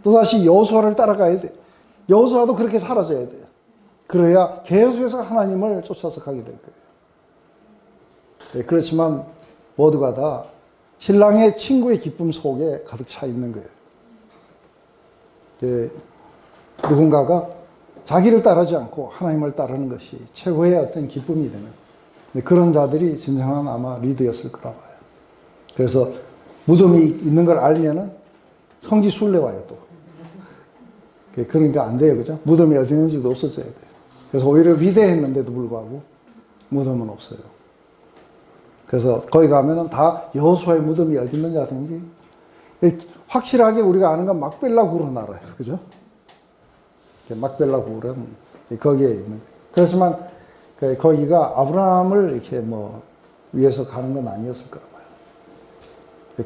또다시 여호수아를 따라가야 돼요. 여호수아도 그렇게 사라져야 돼요. 그래야 계속해서 하나님을 쫓아서 가게 될 거예요. 네, 그렇지만 모두가 다 신랑의 친구의 기쁨 속에 가득 차 있는 거예요. 네, 누군가가 자기를 따르지 않고 하나님을 따르는 것이 최고의 어떤 기쁨이 되는, 네, 그런 자들이 진정한 아마 리더였을 거라 봐요. 그래서 무덤이 있는 걸 알면은 성지 순례 와요, 또. 그러니까 안 돼요. 그죠? 무덤이 어디 있는지도 없어져야 돼요. 그래서 오히려 위대했는데도 불구하고 무덤은 없어요. 그래서 거기 가면은 다 여호수아의 무덤이 어디 있는지 아든지 확실하게 우리가 아는 건 막벨라 굴은 알아요. 그죠? 막벨라 굴은 거기에 있는 거예요. 그렇지만 거기가 아브라함을 이렇게 뭐 위해서 가는 건 아니었을 거라 봐요.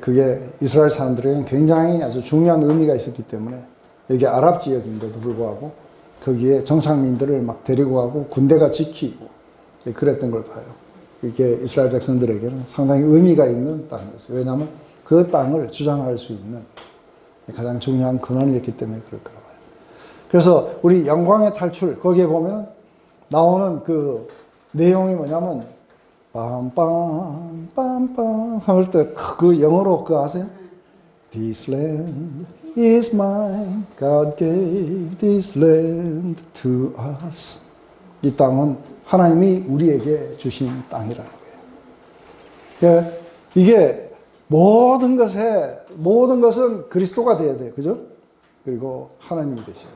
그게 이스라엘 사람들에게는 굉장히 아주 중요한 의미가 있었기 때문에 여기 아랍 지역인데도 불구하고 거기에 정착민들을 막 데리고 가고 군대가 지키고 그랬던 걸 봐요. 이게 이스라엘 백성들에게는 상당히 의미가 있는 땅이었어요. 왜냐하면 그 땅을 주장할 수 있는 가장 중요한 근원이었기 때문에 그럴 거라 봐요. 그래서 우리 영광의 탈출, 거기에 보면 나오는 그 내용이 뭐냐면 빰빰빰빰 할 때 그 영어로 그거 아세요? This land is mine, God gave this land to us. 이 땅은 하나님이 우리에게 주신 땅이라는 거예요. 그러니까 이게 모든 것은 그리스도가 돼야 돼요. 그죠? 그리고 하나님이 되셔야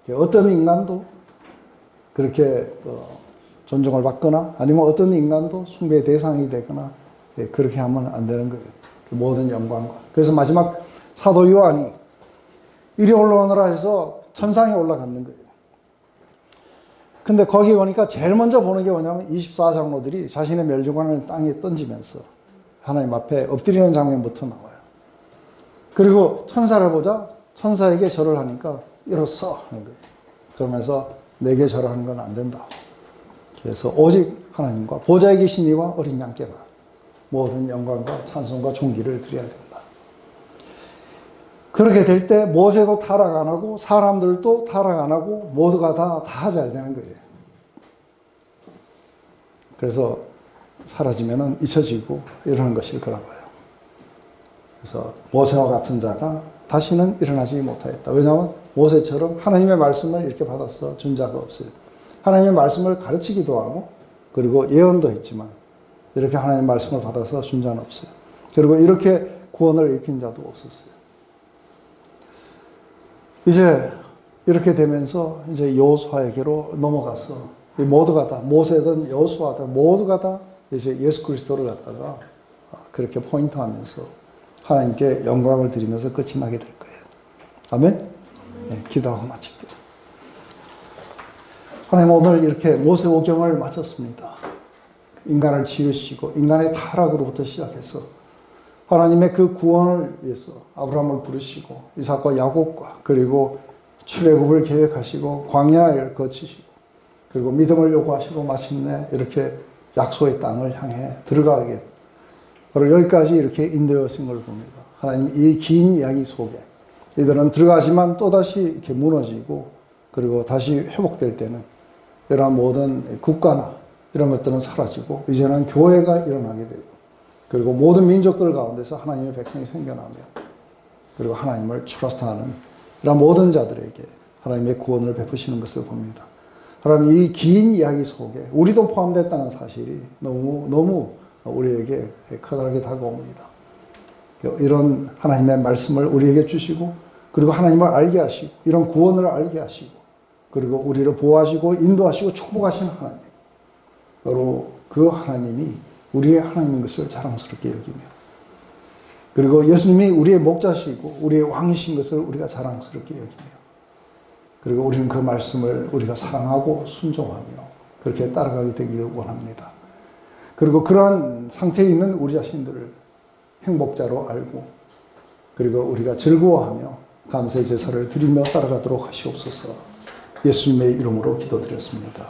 돼요. 어떤 인간도 그렇게 존중을 받거나 아니면 어떤 인간도 숭배의 대상이 되거나 그렇게 하면 안 되는 거예요. 모든 영광과. 그래서 마지막 사도 요한이 이리 올라오너라 해서 천상에 올라가는 거예요. 근데 거기 오니까 제일 먼저 보는 게 뭐냐면 24장로들이 자신의 멸류관을 땅에 던지면서 하나님 앞에 엎드리는 장면부터 나와요. 그리고 천사를 보자 천사에게 절을 하니까 일어서 하는 거예요. 그러면서 내게 절하는 건 안 된다. 그래서 오직 하나님과 보좌에 계신 이와 어린 양께만 모든 영광과 찬송과 존귀를 드려야 된다. 그렇게 될 때 모세도 타락 안 하고 사람들도 타락 안 하고 모두가 다 잘 되는 거예요. 그래서 사라지면은 잊혀지고 이러는 것일 거라고 해요. 그래서 모세와 같은 자가 다시는 일어나지 못하였다. 왜냐하면 모세처럼 하나님의 말씀을 이렇게 받아서 준 자가 없어요. 하나님의 말씀을 가르치기도 하고 그리고 예언도 했지만 이렇게 하나님의 말씀을 받아서 준 자는 없어요. 그리고 이렇게 구원을 입힌 자도 없었어요. 이제 이렇게 되면서 이제 여호수아에게로 넘어가서 모두가 다 모세든 여호수아든 모두가 다 이제 예수 그리스도를 갖다가 그렇게 포인트하면서 하나님께 영광을 드리면서 끝이 나게 될 거예요. 아멘? 네, 기도하고 마칠게요. 하나님 오늘 이렇게 모세오경을 마쳤습니다. 인간을 지으시고 인간의 타락으로부터 시작해서 하나님의 그 구원을 위해서 아브라함을 부르시고 이삭과 야곱과 그리고 출애굽을 계획하시고 광야를 거치시고 그리고 믿음을 요구하시고 마침내 이렇게 약속의 땅을 향해 들어가게 바로 여기까지 이렇게 인도하신 걸 봅니다. 하나님 이 긴 이야기 속에 이들은 들어가지만 또다시 이렇게 무너지고 그리고 다시 회복될 때는 이러한 모든 국가나 이런 것들은 사라지고 이제는 교회가 일어나게 되고 그리고 모든 민족들 가운데서 하나님의 백성이 생겨나며 그리고 하나님을 트러스트하는 이런 모든 자들에게 하나님의 구원을 베푸시는 것을 봅니다. 하나님 이 긴 이야기 속에 우리도 포함됐다는 사실이 너무 우리에게 커다랗게 다가옵니다. 이런 하나님의 말씀을 우리에게 주시고 그리고 하나님을 알게 하시고 이런 구원을 알게 하시고 그리고 우리를 보호하시고 인도하시고 축복하시는 하나님 바로 그 하나님이 우리의 하나님인 것을 자랑스럽게 여기며 그리고 예수님이 우리의 목자시고 우리의 왕이신 것을 우리가 자랑스럽게 여기며 그리고 우리는 그 말씀을 우리가 사랑하고 순종하며 그렇게 따라가게 되기를 원합니다. 그리고 그러한 상태에 있는 우리 자신들을 행복자로 알고 그리고 우리가 즐거워하며 감사의 제사를 드리며 따라가도록 하시옵소서. 예수님의 이름으로 기도드렸습니다.